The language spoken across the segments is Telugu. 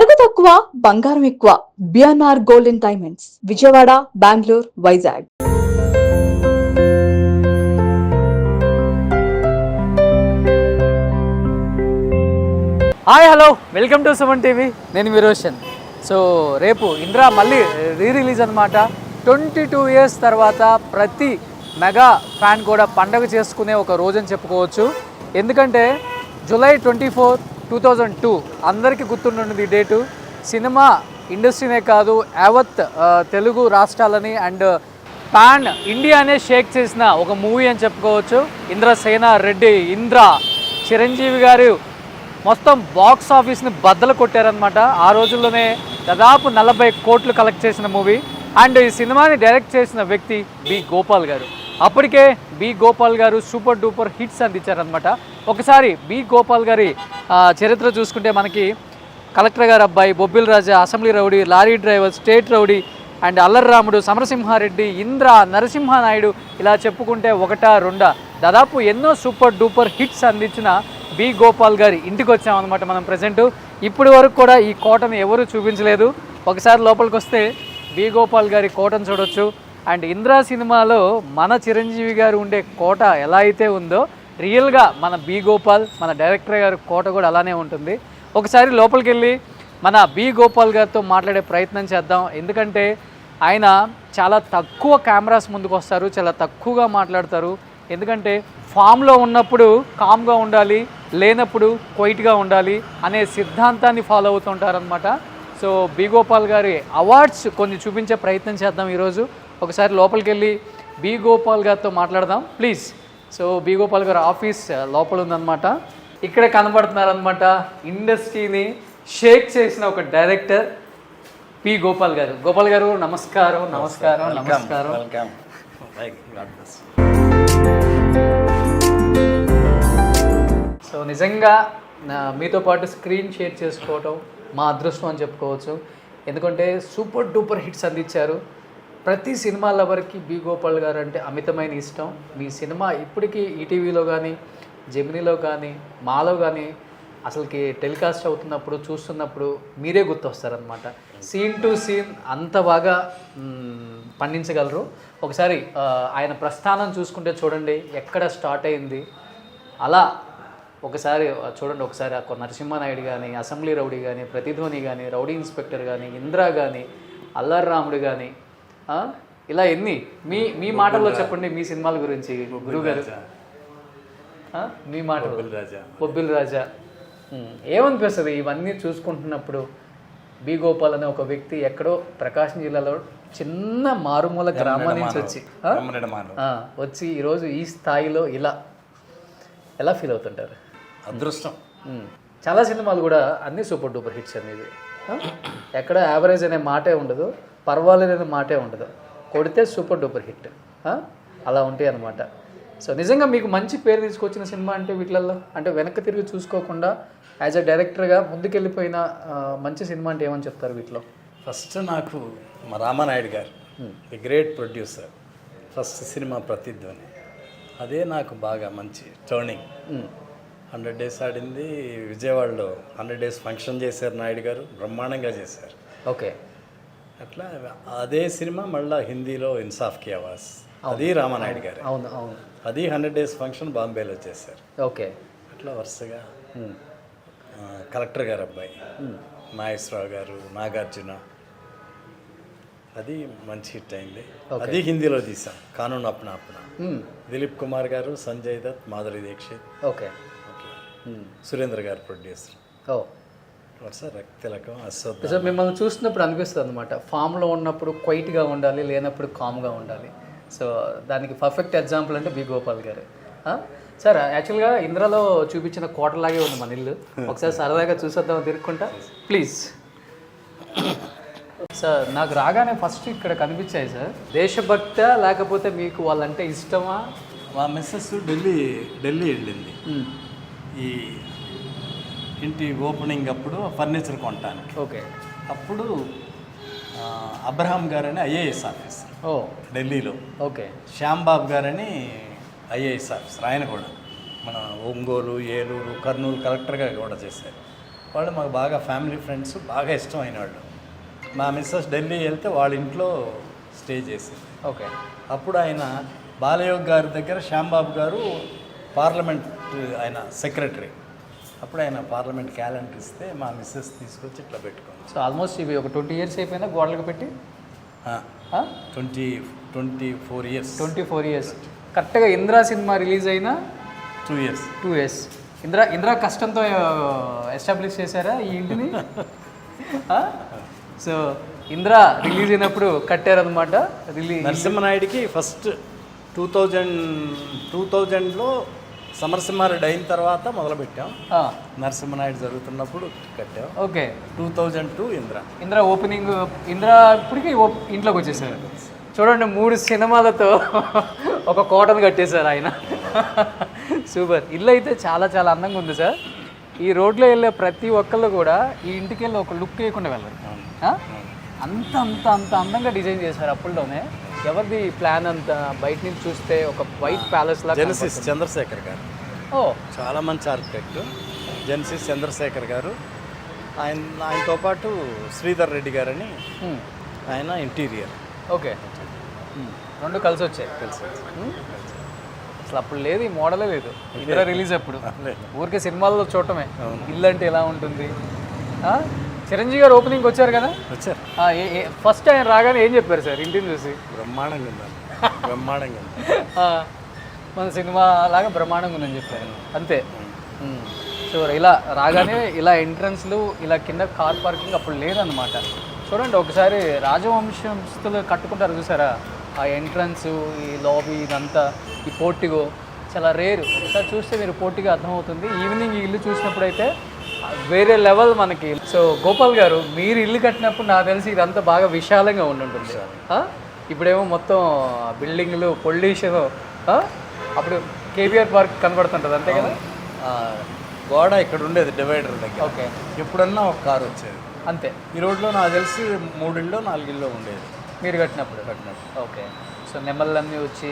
నగదు తక్కువ బంగారం ఎక్కువ. BNR golden diamonds, Vijayawada, Bengaluru, Vizag. Hi hello, welcome to Suman TV. నేను మీ రోషన్. సో రేపు ఇంద్రా మళ్ళీ రిలీజ్ అనమాట. 22 years తర్వాత ప్రతి మెగా ఫ్యాన్ కూడా పండగ చేసుకునే ఒక రోజు అని చెప్పుకోవచ్చు. ఎందుకంటే July 24, 2002 అందరికీ గుర్తుంటుంది ఈ డేటు. సినిమా ఇండస్ట్రీనే కాదు, యావత్ తెలుగు రాష్ట్రాలని అండ్ పాన్ ఇండియానే షేక్ చేసిన ఒక మూవీ అని చెప్పుకోవచ్చు. ఇంద్రసేన రెడ్డి, ఇంద్ర, చిరంజీవి గారు మొత్తం బాక్స్ ఆఫీస్ని బద్దలు కొట్టారనమాట. ఆ రోజుల్లోనే దాదాపు 40 కోట్లు కలెక్ట్ చేసిన మూవీ. అండ్ ఈ సినిమాని డైరెక్ట్ చేసిన వ్యక్తి బి గోపాల్ గారు. అప్పటికే బి గోపాల్ గారు సూపర్ డూపర్ హిట్స్ అందించారనమాట. ఒకసారి బి గోపాల్ గారి చరిత్ర చూసుకుంటే మనకి కలెక్టర్ గారు అబ్బాయి, Bobbili Raja, assembly rowdy, lorry driver, state rowdy and Allari Ramudu, Samarasimha Reddy, Indra, Narasimha Naidu ఇలా చెప్పుకుంటే ఒకటా రెండా దాదాపు ఎన్నో సూపర్ డూపర్ హిట్స్ అందించిన బి గోపాల్ గారి ఇంటికి వచ్చామన్నమాట మనం ప్రజెంట్. ఇప్పటి వరకు కూడా ఈ కోటను ఎవరు చూపించలేదు. ఒకసారి లోపలికి వస్తే బి గోపాల్ గారి కోటను చూడొచ్చు. అండ్ ఇంద్రా సినిమాలో మన చిరంజీవి గారు ఉండే కోట ఎలా అయితే ఉందో రియల్గా మన బి గోపాల్, మన డైరెక్టర్ గారి కోట కూడా అలానే ఉంటుంది. ఒకసారి లోపలికి వెళ్ళి మన బి గోపాల్ గారితో మాట్లాడే ప్రయత్నం చేద్దాం. ఎందుకంటే ఆయన చాలా తక్కువ కెమెరాస్ ముందుకు వస్తారు, చాలా తక్కువగా మాట్లాడతారు. ఎందుకంటే ఫామ్లో ఉన్నప్పుడు కామ్గా ఉండాలి, లేనప్పుడు క్వైట్గా ఉండాలి అనే సిద్ధాంతాన్ని ఫాలో అవుతుంటారనమాట. సో బి గోపాల్ గారి అవార్డ్స్ కొన్ని చూపించే ప్రయత్నం చేద్దాం ఈరోజు. ఒకసారి లోపలికి వెళ్ళి బి గోపాల్ గారితో మాట్లాడదాం ప్లీజ్. సో బి గోపాల్ గారి ఆఫీస్ లోపల ఉందన్నమాట. ఇక్కడ కనబడుతున్నారనమాట ఇండస్ట్రీని షేక్ చేసిన ఒక డైరెక్టర్ బి గోపాల్ గారు. గోపాల్ గారు నమస్కారం. నమస్కారం. నమస్కారం. సో నిజంగా మీతో పాటు స్క్రీన్ షేర్ చేసుకోవటం మా అదృష్టం అని చెప్పుకోవచ్చు. ఎందుకంటే సూపర్ డూపర్ హిట్స్ అందించారు. ప్రతి సినిమా లవర్కి బి గోపాల్ గారు అంటే అమితమైన ఇష్టం. మీ సినిమా ఇప్పటికీ ఈటీవీలో కానీ, జెమినీలో కానీ, మాలో కానీ అసలుకి టెలికాస్ట్ అవుతున్నప్పుడు చూస్తున్నప్పుడు మీరే గుర్తొస్తారనమాట. సీన్ టు సీన్ అంత బాగా పండించగలరు. ఒకసారి ఆయన ప్రస్థానం చూసుకుంటే చూడండి ఎక్కడ స్టార్ట్ అయింది. అలా ఒకసారి చూడండి. ఒకసారి నరసింహానాయుడు కానీ, అసెంబ్లీ రౌడీ కానీ, ప్రతిధ్వని కానీ, రౌడీ ఇన్స్పెక్టర్ కానీ, ఇంద్రా కానీ, అల్లర్రాముడు కానీ, ఇలా ఎన్ని మీ మాటల్లో చెప్పండి మీ సినిమాల గురించి గురుగారు. మీ మాటలు. బొబ్బిల్ రాజా. ఏమనిపిస్తుంది ఇవన్నీ చూసుకుంటున్నప్పుడు? బి గోపాల్ అనే ఒక వ్యక్తి ఎక్కడో ప్రకాశం జిల్లాలో చిన్న మారుమూల గ్రామం నుంచి వచ్చి ఈరోజు ఈ స్థాయిలో ఎలా ఫీల్ అవుతుంటారు? అదృష్టం. చాలా సినిమాలు కూడా అన్నీ సూపర్ డూపర్ హిట్స్ అనేది. ఎక్కడ యావరేజ్ అనే మాటే ఉండదు, పర్వాలేదనే మాటే ఉండదు. కొడితే సూపర్ డూపర్ హిట్ అలా ఉంటాయి అన్నమాట. సో నిజంగా మీకు మంచి పేరు తీసుకొచ్చిన సినిమా అంటే వీటిల్లో అంటే వెనక్కి తిరిగి చూసుకోకుండా యాజ్ అ డైరెక్టర్గా ముందుకెళ్ళిపోయిన మంచి సినిమా అంటే ఏమని చెప్తారు వీటిలో? ఫస్ట్ నాకు మా రామానాయుడు గారు, the great producer, first cinema Prathidhwani, అదే నాకు బాగా మంచి టర్నింగ్. 100 days ఆడింది విజయవాడలో. 100 days ఫంక్షన్ చేశారు నాయుడు గారు, బ్రహ్మాండంగా చేశారు. ఓకే. అట్లా అదే సినిమా మళ్ళీ హిందీలో ఇన్సాఫ్ కి ఆవాజ్, అది రామానాయుడు గారు. అవును అవును. అది 100 days ఫంక్షన్ బాంబేలో చేశారు. ఓకే. అట్లా వరుసగా కలెక్టర్ గారు అబ్బాయి, నాగేశ్వరరావు గారు, నాగార్జున, అది మంచి హిట్ అయింది. అది హిందీలో తీసాం, కానూన్ అప్నా అప్నా. దిలీప్ కుమార్ గారు, సంజయ్ దత్, మాధురి దీక్షిత్. ఓకే. సురేంద్ర గారు ప్రొడ్యూసర్. వరుస రక్తిలకం, అశ్వత్. సో మిమ్మల్ని చూసినప్పుడు అనిపిస్తుంది అనమాట, ఫామ్లో ఉన్నప్పుడు క్వైట్గా ఉండాలి, లేనప్పుడు కామ్గా ఉండాలి. సో దానికి పర్ఫెక్ట్ ఎగ్జాంపుల్ అంటే బి గోపాల్ గారు. సార్ యాక్చువల్గా ఇంద్రలో చూపించిన కోటలాగే ఉంది మన ఇల్లు. ఒకసారి సరదాగా చూసేద్దాం తిరుక్కుంటా ప్లీజ్. సార్ నాకు రాగానే ఫస్ట్ ఇక్కడ కనిపించాయి సార్. దేశభక్త లేకపోతే మీకు వాళ్ళంటే ఇష్టమా? మా మిస్సెస్ ఢిల్లీ వెళ్ళింది ఈ ఇంటి ఓపెనింగ్ అప్పుడు ఫర్నిచర్ కొనటానికి. ఓకే. అప్పుడు అబ్రహాం గారని ఐఏఎస్ ఆఫీసర్ ఢిల్లీలో. ఓకే. శ్యాంబాబు గారని ఐఏఎస్ ఆఫీసర్, ఆయన కూడా మన ఒంగోలు, ఏలూరు, కర్నూలు కలెక్టర్గా కూడా చేశారు. వాళ్ళు మాకు బాగా ఫ్యామిలీ ఫ్రెండ్స్, బాగా ఇష్టమైన వాళ్ళు. మా మిస్సెస్ ఢిల్లీ వెళ్తే వాళ్ళ ఇంట్లో స్టే చేసింది. ఓకే. అప్పుడు ఆయన బాలయోగ్ గారి దగ్గర శ్యాంబాబు గారు పార్లమెంట్ ఆయన సెక్రటరీ. అప్పుడు ఆయన పార్లమెంట్ క్యాలెండర్ ఇస్తే మా మిస్సెస్ తీసుకొచ్చి ఇట్లా పెట్టుకుంది. సో ఆల్మోస్ట్ ఇవి ఒక 20 years అయిపోయినా గోడలకు పెట్టి 24 years. 24 years. కరెక్ట్గా ఇంద్రా సినిమా రిలీజ్ అయినా 2 years. 2 years. ఇంద్రా కష్టంతో ఎస్టాబ్లిష్ చేశారా ఈ ఇంటిని? సో ఇంద్రా రిలీజ్ అయినప్పుడు కట్టారనమాట. నరసింహనాయుడికి ఫస్ట్ 2000లో సమరసింహారెడ్డి అయిన తర్వాత మొదలుపెట్టాం. నరసింహనాయుడు జరుగుతున్నప్పుడు కట్టాం. ఓకే. 2002 ఇంద్రా ఓపెనింగ్. ఇంద్రా ఇప్పటికీ ఇంట్లోకి వచ్చేసారు. చూడండి, 3 సినిమాలతో ఒక కోటను కట్టేశారు ఆయన. సూపర్. ఇల్లు అయితే చాలా చాలా అందంగా ఉంది సార్. ఈ రోడ్లో వెళ్ళే ప్రతి ఒక్కళ్ళు కూడా ఈ ఇంటికి వెళ్ళి ఒక లుక్ వేయకుండా వెళ్ళరు. అంత అంత అంత అందంగా డిజైన్ చేశారు అప్పుల్లోనే. ఎవరిది ప్లాన్ అంతా? బయట నుంచి చూస్తే ఒక వైట్ ప్యాలెస్ లాగా. జెనసిస్ చంద్రశేఖర్ గారు. ఓ, చాలా మంచి ఆర్కిటెక్ట్ జెనసిస్ చంద్రశేఖర్ గారు. ఆయనతో పాటు శ్రీధర్ రెడ్డి గారని ఆయన ఇంటీరియర్. ఓకే. 2 కలిసి వచ్చాయి. అసలు అప్పుడు లేదు, ఈ మోడలే లేదు. ఇంద్రా రిలీజ్ అప్పుడు ఊరికే సినిమాల్లో చూడటమే ఇల్లు అంటే ఎలా ఉంటుంది. చిరంజీవి గారు ఓపెనింగ్కి వచ్చారు కదా. వచ్చారు. ఫస్ట్ ఆయన రాగానే ఏం చెప్పారు సార్ ఇంటిని చూసి? బ్రహ్మాండంగా ఉండాలి, బ్రహ్మాండంగా ఉంది. మన సినిమా లాగా బ్రహ్మాండంగా ఉందని చెప్పారు అంతే. సో ఇలా రాగానే ఇలా ఎంట్రన్స్లు, ఇలా కింద కార్ పార్కింగ్ అప్పుడు లేదన్నమాట. చూడండి ఒకసారి రాజవంశస్థులు కట్టుకుంటారు చూసారా, ఆ ఎంట్రన్స్, ఈ లాబీ, ఇదంతా, ఈ పోర్టిగో చాలా రేరు. ఒకసారి చూస్తే మీరు పోర్టిగా అర్థమవుతుంది. ఈవినింగ్ ఈ ఇల్లు చూసినప్పుడు అయితే వేరే లెవెల్ మనకి. సో గోపాల్ గారు, మీరు ఇల్లు కట్టినప్పుడు నాకు తెలిసి ఇదంతా బాగా విశాలంగా ఉండుంటుంది. ఇప్పుడేమో మొత్తం బిల్డింగ్లు, పొల్యూషన్. అప్పుడు కేబీఆర్ పార్క్ కనబడుతుంటుంది అంతే కదా. గోడ ఇక్కడ ఉండేది డివైడర్ దగ్గర. ఓకే. ఎప్పుడన్నా ఒక కారు వచ్చేది అంతే. ఈ రోడ్లో నాకు తెలిసి 3 ఇళ్ళు 4 ఇళ్ళు ఉండేది మీరు కట్టినప్పుడు. ఓకే. సో నెమళ్ళన్నీ వచ్చి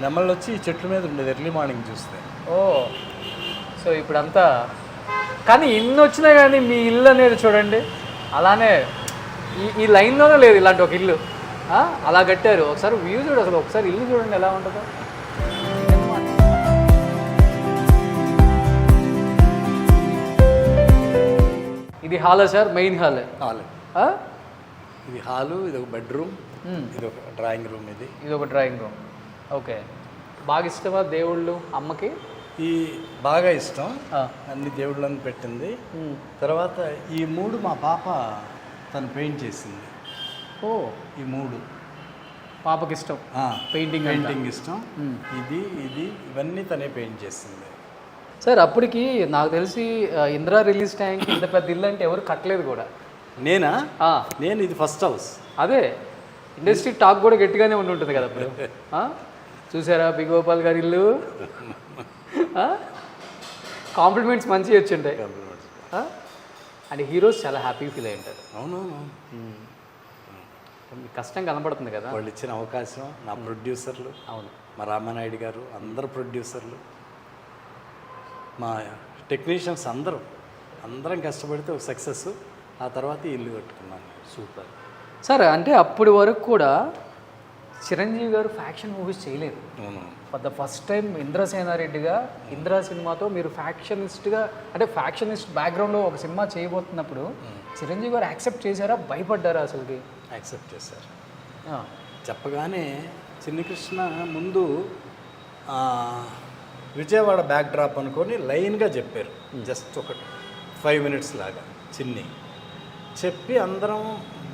నెమళ్ళు వచ్చి ఈ చెట్ల మీద ఉండేది ఎర్లీ మార్నింగ్ చూస్తే. ఓ, సో ఇప్పుడంతా. కానీ ఇన్ని వచ్చినా కానీ మీ ఇల్లు అనేది చూడండి అలానే ఈ లైన్లోనే లేదు ఇలాంటి ఒక ఇల్లు. అలా కట్టారు. ఒకసారి వ్యూ చూడు, అసలు ఒకసారి ఇల్లు చూడండి ఎలా ఉంటుందో. ఇది హాలా సార్? Main hall. ఇది హాలు, ఇది ఒక బెడ్రూమ్, ఇది ఒక డ్రాయింగ్ రూమ్, ఇది ఒక డ్రాయింగ్ రూమ్. ఓకే. బాగా ఇష్టమా దేవుళ్ళు అమ్మకి? ఈ బాగా ఇష్టం, అన్ని దేవుళ్ళని పెట్టింది. తర్వాత ఈ 3 మా పాప తను పెయింట్ చేసింది. ఓ, ఈ 3 పాపకి ఇష్టం. పెయింటింగ్ ఇష్టం. ఇది ఇవన్నీ తనే పెయింట్ చేసింది. సార్ అప్పటికి నాకు తెలిసి ఇంద్రా రిలీజ్ టైంకి ఇంత పెద్ద ఇల్లు అంటే ఎవరు కట్టలేదు కూడా. నేను ఇది ఫస్ట్ హౌస్. అదే ఇండస్ట్రీ టాక్ కూడా గట్టిగానే ఉంటుంది కదా అప్పుడు. చూసారా బి గోపాల్ గారి ఇల్లు? కాంప్లిమెంట్స్ మంచిగా వచ్చింటాయి. అండ్ హీరోస్ చాలా హ్యాపీ ఫీల్ అయి ఉంటారు. అవునవును. కష్టం కనబడుతుంది కదా. వాళ్ళు ఇచ్చిన అవకాశం, నా ప్రొడ్యూసర్లు, అవును, మా రామానాయుడు గారు, అందరు ప్రొడ్యూసర్లు, మా టెక్నీషియన్స్ అందరం కష్టపడితే ఒక సక్సెస్. ఆ తర్వాత ఇల్లు కట్టుకున్నాను. Super sir. అంటే అప్పటి వరకు కూడా చిరంజీవి గారు ఫ్యాక్షన్ మూవీస్ చేయలేదు. ఫర్ ద ఫస్ట్ టైం ఇంద్రసేనారెడ్డిగా ఇంద్రా సినిమాతో మీరు ఫ్యాక్షనిస్ట్గా, అంటే ఫ్యాక్షనిస్ట్ బ్యాక్గ్రౌండ్లో ఒక సినిమా చేయబోతున్నప్పుడు చిరంజీవి గారు యాక్సెప్ట్ చేశారా, భయపడ్డారా? అసలుకి యాక్సెప్ట్ చేశారు. చెప్పగానే చిన్ని కృష్ణ ముందు విజయవాడ బ్యాక్ డ్రాప్ అనుకొని లైన్గా చెప్పారు. జస్ట్ ఒక 5 minutes లాగా చిన్ని చెప్పి అందరం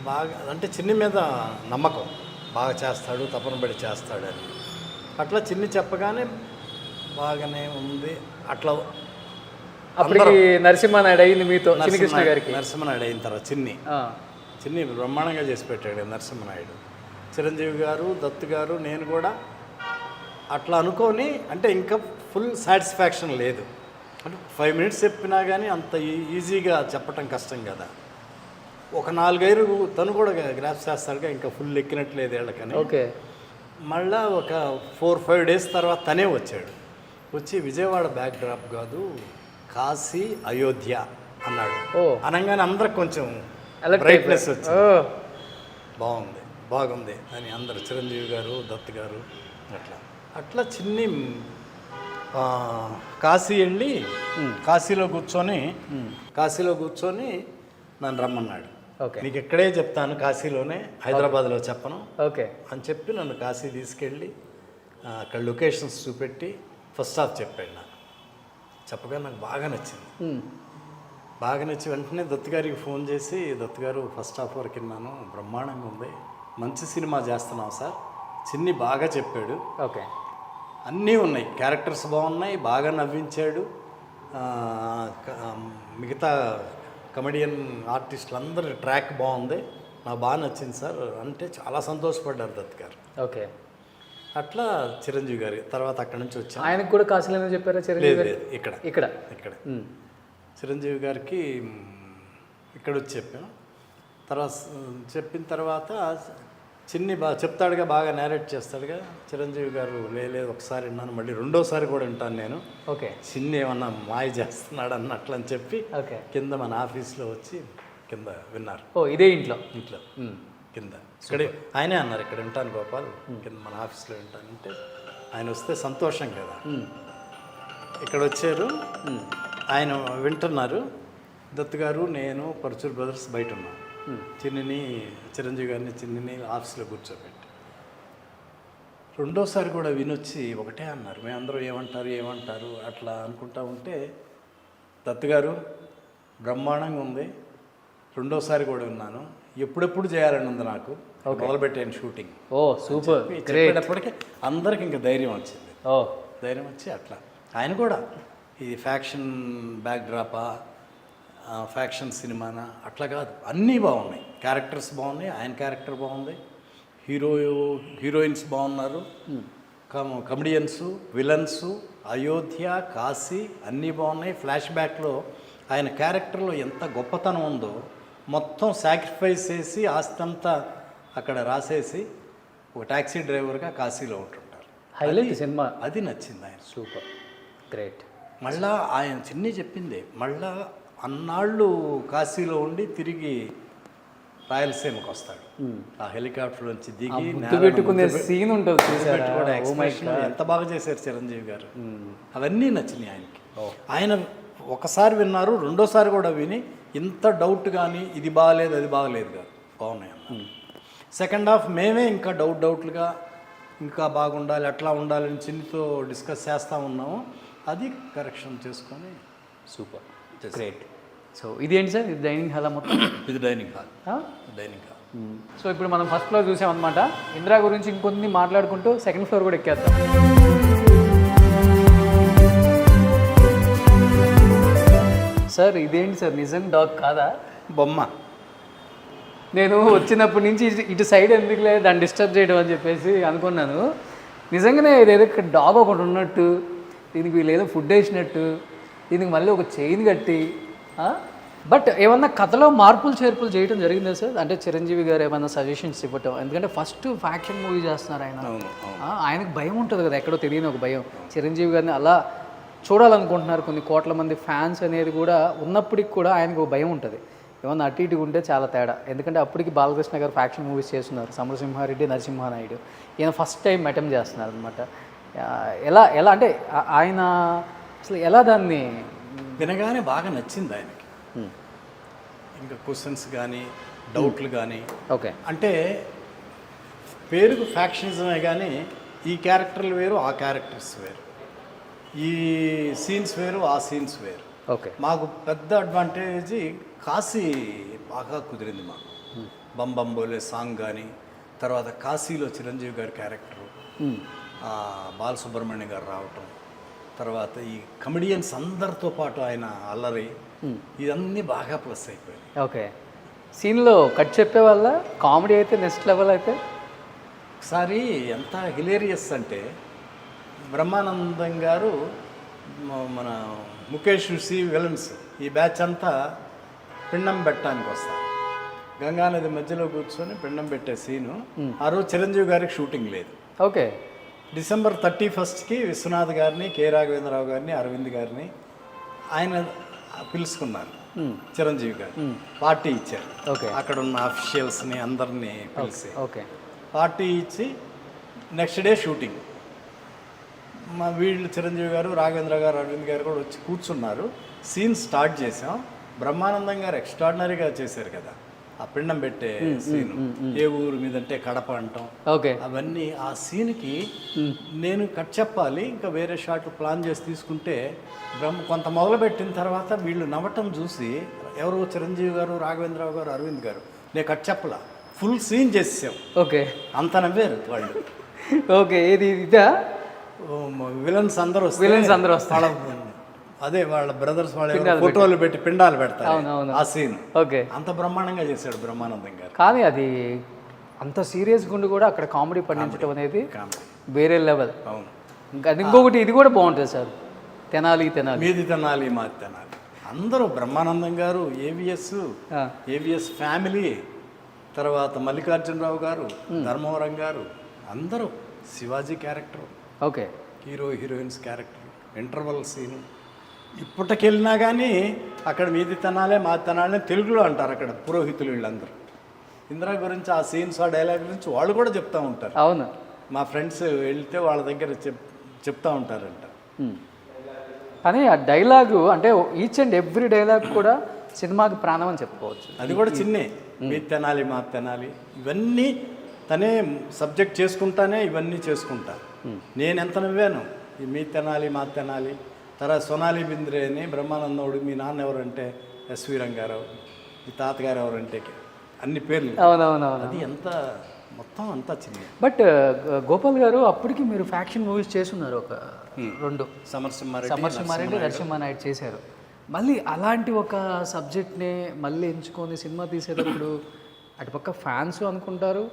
బాగా, అంటే చిన్ని మీద నమ్మకం, బాగా చేస్తాడు, తపన పడి చేస్తాడని. అట్లా చిన్ని చెప్పగానే బాగానే ఉంది. అట్లా అప్పటికి నరసింహనాయుడు అయింది మీతో, చిన్నకృష్ణ గారికి. నరసింహనాయుడు అయిన తర్వాత చిన్ని బ్రహ్మాండంగా చేసి పెట్టాడు నరసింహనాయుడు. చిరంజీవి గారు, దత్తు గారు, నేను కూడా అట్లా అనుకొని, అంటే ఇంకా ఫుల్ సాటిస్ఫాక్షన్ లేదు. అంటే 5 minutes చెప్పినా కానీ అంత ఈజీగా చెప్పటం కష్టం కదా. ఒక 4-5 తను కూడా గ్రాఫ్ చేస్తాడుగా, ఇంకా ఫుల్ ఎక్కినట్లేదు వీళ్ళకని. ఓకే. మళ్ళా ఒక 4-5 days తర్వాత తనే వచ్చాడు. వచ్చి విజయవాడ బ్యాక్ డ్రాప్ కాదు, కాశీ, అయోధ్య అన్నాడు. ఓ. అనగానే అందరికి కొంచెం Alert బ్రైట్నెస్ అయిపోయారు. వచ్చింది. బాగుంది అని అందరు, చిరంజీవి గారు, దత్ గారు, అట్లా చిన్ని కాశీ వెళ్ళి కాశీలో కూర్చొని నన్ను రమ్మన్నాడు. ఓకే. నీకు ఎక్కడే చెప్తాను, కాశీలోనే, హైదరాబాద్లో చెప్పను ఓకే. అని చెప్పి నన్ను కాశీ తీసుకెళ్ళి అక్కడ లొకేషన్స్ చూపెట్టి ఫస్ట్ హాఫ్ చెప్పాడు. నాకు చెప్పగా నాకు బాగా నచ్చింది. బాగా నచ్చి వెంటనే దత్ గారికి ఫోన్ చేసి, దత్ గారు ఫస్ట్ హాఫ్ వరకు విన్నాను, బ్రహ్మాండంగా ఉంది, మంచి సినిమా చేస్తున్నాం సార్, చిన్ని బాగా చెప్పాడు, ఓకే, అన్నీ ఉన్నాయి, క్యారెక్టర్స్ బాగున్నాయి, బాగా నవ్వించాడు, మిగతా కమెడియన్ ఆర్టిస్టులు అందరి ట్రాక్ బాగుంది, నాకు బాగా నచ్చింది సార్ అంటే చాలా సంతోషపడ్డారు దత్ గారు. ఓకే. అట్లా చిరంజీవి గారి తర్వాత అక్కడి నుంచి వచ్చాను. ఆయనకు కూడా కాశీలోనే చెప్పారా చిరంజీవి గారు? లేదు, ఇక్కడ చిరంజీవి గారికి ఇక్కడ వచ్చి చెప్పాను. తర్వాత చెప్పిన తర్వాత చిన్ని చెప్తాడుగా, బాగా నేరేట్ చేస్తాడుగా చిరంజీవి గారు. లేదు ఒకసారి విన్నాను, మళ్ళీ రెండోసారి కూడా వింటాను నేను, ఓకే, చిన్ని ఏమన్నా మాయ చేస్తున్నాడు అన్నట్లు అని చెప్పి ఓకే, కింద మన ఆఫీస్లో వచ్చి కింద విన్నారు. ఓ ఇదే ఇంట్లో కింద ఇక్కడే ఆయనే అన్నారు, ఇక్కడ వింటాను గోపాల్, కింద మన ఆఫీస్లో వింటానంటే ఆయన వస్తే సంతోషం కదా. ఇక్కడ వచ్చారు, ఆయన వింటున్నారు. దత్ గారు, నేను, పరచూర్ బ్రదర్స్ బయట ఉన్నాం. చిరంజీవి గారిని చిన్నిని ఆఫీస్లో కూర్చోబెట్టి రెండోసారి కూడా వినొచ్చి ఒకటే అన్నారు, మేమందరం ఏమంటారు అట్లా అనుకుంటా ఉంటే, దత్ గారు బ్రహ్మాండంగా ఉంది, రెండోసారి కూడా విన్నాను, ఎప్పుడెప్పుడు చేయాలని ఉంది నాకు, మొదలుపెట్టాను షూటింగ్. ఓ సూపర్. చెప్పేటప్పటికే అందరికి ఇంకా ధైర్యం వచ్చింది. ధైర్యం వచ్చి అట్లా ఆయన కూడా ఇది ఫ్యాక్షన్ బ్యాక్డ్రాపా, ఫ్యాక్షన్ సినిమానా అట్లా కాదు, అన్నీ బాగున్నాయి, క్యారెక్టర్స్ బాగున్నాయి, ఆయన క్యారెక్టర్ బాగుంది, హీరోయిన్స్ బాగున్నారు, కమెడియన్స్, విలన్స్, అయోధ్య, కాశీ అన్నీ బాగున్నాయి. ఫ్లాష్ బ్యాక్లో ఆయన క్యారెక్టర్లో ఎంత గొప్పతనం ఉందో, మొత్తం సాక్రిఫైస్ చేసి ఆస్తి అంతా అక్కడ రాసేసి ఒక ట్యాక్సీ డ్రైవర్గా కాశీలో ఉంటుంటారు. హైలైట్ సినిమా, అది నచ్చింది ఆయన. Super, great. మళ్ళా ఆయన చిన్ని చెప్పింది, మళ్ళా అన్నాళ్ళు కాశీలో ఉండి తిరిగి రాయలసీమకు వస్తాడు, ఆ హెలికాప్టర్ నుంచి దిగి పెట్టుకునే సీన్ ఉంటుంది, ఎంత బాగా చేశారు చిరంజీవి గారు. అవన్నీ నచ్చినాయి ఆయనకి. ఆయన ఒకసారి విన్నారు, రెండోసారి కూడా విని ఇంత డౌట్ కానీ ఇది బాగలేదు అది బాగలేదు కాదు, బాగున్నాయి అన్న. సెకండ్ హాఫ్ మేమే ఇంకా డౌట్లుగా ఇంకా బాగుండాలి, అట్లా ఉండాలని చిన్నితో డిస్కస్ చేస్తూ ఉన్నాము, అది కరెక్షన్ చేసుకొని సూపర్, గ్రేట్. సో ఇదేంటి సార్, ఇది డైనింగ్ హాల్ మొత్తం? ఇది డైనింగ్ హాల్. సో ఇప్పుడు మనం ఫస్ట్ ఫ్లోర్ చూసామన్నమాట. ఇందిరా గురించి ఇంకొన్ని మాట్లాడుకుంటూ సెకండ్ ఫ్లోర్ కూడా ఎక్కేద్దాం. సార్ ఇదేంటి సార్, నిజం డాగ్ కాదా? బొమ్మ. నేను వచ్చినప్పటి నుంచి ఇటు సైడ్ ఎందుకు లేదు దాన్ని డిస్టర్బ్ చేయడం అని చెప్పేసి అనుకున్నాను. నిజంగానే ఇదేదో ఇక్కడ డాగ్ ఒకటి ఉన్నట్టు, దీనికి వీళ్ళేదో ఫుడ్ వేసినట్టు, దీనికి మళ్ళీ ఒక చైన్ కట్టి. బట్ ఏమన్నా కథలో మార్పులు చేర్పులు చేయడం జరిగిందా సార్? అంటే చిరంజీవి గారు ఏమన్నా సజెషన్స్ ఇవ్వటం, ఎందుకంటే ఫస్ట్ ఫ్యాక్షన్ మూవీ చేస్తున్నారు ఆయన, ఆయనకు భయం ఉంటుంది కదా, ఎక్కడో తెలియని ఒక భయం. చిరంజీవి గారిని అలా చూడాలనుకుంటున్నారు కొన్ని కోట్ల మంది ఫ్యాన్స్ అనేది కూడా ఉన్నప్పటికి కూడా ఆయనకు ఒక భయం ఉంటుంది, ఏమన్నా అటు ఇటు ఉంటే చాలా తేడా. ఎందుకంటే అప్పటికి బాలకృష్ణ గారు ఫ్యాక్షన్ మూవీస్ చేస్తున్నారు, సమరసింహారెడ్డి, నరసింహానాయుడు, ఈయన ఫస్ట్ టైం అటెంప్ట్ చేస్తున్నారు అనమాట. ఎలా అంటే ఆయన అసలు ఎలా దాన్ని వినగానే బాగా నచ్చింది ఆయనకి. ఇంకా క్వశ్చన్స్ కానీ డౌట్లు కానీ, ఓకే, అంటే పేరుకు ఫ్యాక్షనిజమే కానీ ఈ క్యారెక్టర్లు వేరు, ఆ క్యారెక్టర్స్ వేరు, ఈ సీన్స్ వేరు, ఆ సీన్స్ వేరు. ఓకే, మాకు పెద్ద అడ్వాంటేజ్ కాశీ బాగా కుదిరింది మాకు. బంబంబోలే సాంగ్ కానీ, తర్వాత కాశీలో చిరంజీవి గారి క్యారెక్టరు, బాలసుబ్రహ్మణ్యం గారు రావటం, తర్వాత ఈ కమెడియన్స్ అందరితో పాటు ఆయన అల్లరి, ఇవన్నీ బాగా ప్లస్ అయిపోయాయి. ఓకే, సీన్లో కట్ చెప్పే వల్ల కామెడీ అయితే నెక్స్ట్ లెవెల్. అయితే ఒకసారి ఎంత హిలేరియస్ అంటే, బ్రహ్మానందం గారు, మన ముఖేష్ సి విలన్స్ ఈ బ్యాచ్ అంతా పిండం పెట్టడానికి వస్తారు. గంగానది మధ్యలో కూర్చొని పిండం పెట్టే సీను ఆ రోజు చిరంజీవి గారికి షూటింగ్ లేదు. ఓకే, డిసెంబర్ 31కి విశ్వనాథ్ గారిని, కె రాఘవేంద్రరావు గారిని, అరవింద్ గారిని ఆయన పిలుచుకున్నారు. చిరంజీవి గారు పార్టీ ఇచ్చారు. ఓకే అక్కడ ఉన్న అఫీషియల్స్ని అందరినీ పిలిచి ఓకే పార్టీ ఇచ్చి నెక్స్ట్ డే షూటింగ్. మా వీళ్ళు చిరంజీవి గారు, రాఘవేంద్ర గారు, అరవింద్ గారు కూడా వచ్చి కూర్చున్నారు. సీన్ స్టార్ట్ చేసాం. బ్రహ్మానందం గారు ఎక్స్ట్రాడినరీగా చేశారు కదా, ఆ పిండం పెట్టే సీను. ఏ ఊరు మీద అంటే కడప అంటాం. ఓకే అవన్నీ ఆ సీన్కి నేను కట్ చెప్పాలి, ఇంకా వేరే షాట్లు ప్లాన్ చేసి తీసుకుంటే కొంత మొదలుపెట్టిన తర్వాత వీళ్ళు నవ్వటం చూసి ఎవరు చిరంజీవి గారు, రాఘవేంద్రరావు గారు, అరవింద్ గారు, నేను కట్ చెప్పలా, ఫుల్ సీన్ చేసేసాం. ఓకే అంత నవ్వారు వాళ్ళు. ఓకే ఏది ఇదా? విలన్స్ అందరూ విలన్స్ అందరూ వస్తారు. అదే వాళ్ళ బ్రదర్స్ వాళ్ళ ఫోటోలు పెట్టి పిండాలు పెడతారు. ఆ సీన్ ఓకే అంత బ్రహ్మాండంగా చేశాడు బ్రహ్మానందం గారు. కానీ అది అంత సీరియస్ గుండి కూడా అక్కడ కామెడీ పండించడం అనేది వేరే లెవెల్. అవును. ఇంకా ఇంకొకటి ఇది కూడా బాగుంటుంది సార్, తెనాలి తెనాలి మీది తెనాలి మాది తెనాలి. అందరూ బ్రహ్మానందం గారు, ఏవిఎస్ ఫ్యామిలీ, తర్వాత మల్లికార్జునరావు గారు, ధర్మవరం గారు, అందరూ Shivaji character, okay hero heroines character, interval scene. ఇప్పటికెళ్ళినా కానీ అక్కడ మీది తెనాలే మాది తెనాలే తెలుగులో అంటారు అక్కడ పురోహితులు వీళ్ళందరూ. ఇందిరా గురించి ఆ సీన్స్, ఆ డైలాగ్ గురించి వాళ్ళు కూడా చెప్తూ ఉంటారు. అవును, మా ఫ్రెండ్స్ వెళ్తే వాళ్ళ దగ్గర చెప్తా ఉంటారంట. కానీ ఆ డైలాగు అంటే ఈచ్ అండ్ ఎవ్రీ డైలాగ్ కూడా సినిమాకి ప్రాణం అని చెప్పుకోవచ్చు. అది కూడా చిన్నే, మీది తెనాలి మాది తెనాలి, ఇవన్నీ తనే సబ్జెక్ట్ చేసుకుంటానే ఇవన్నీ చేసుకుంటా. నేను ఎంత నవ్వాను ఈ మీ తెనాలి మా తెనాలి. తర్వాత సోనాలి బింద్రే అని బ్రహ్మానందోడు, మీ నాన్న ఎవరంటే ఎస్వి రంగారావు, మీ తాతగారు ఎవరంటే అన్ని పేర్లు. అవునవునవును. అది ఎంత మొత్తం అంతా చిన్న. బట్ గోపాల్ గారు అప్పటికి మీరు ఫ్యాక్షన్ మూవీస్ చేస్తున్నారు, ఒక 2 సమర్సింహారెడ్డి, నరసింహానాయుడు చేశారు. మళ్ళీ అలాంటి ఒక సబ్జెక్ట్ని మళ్ళీ ఎంచుకొని సినిమా తీసేటప్పుడు అటుపక్క ఫ్యాన్స్ అనుకుంటారు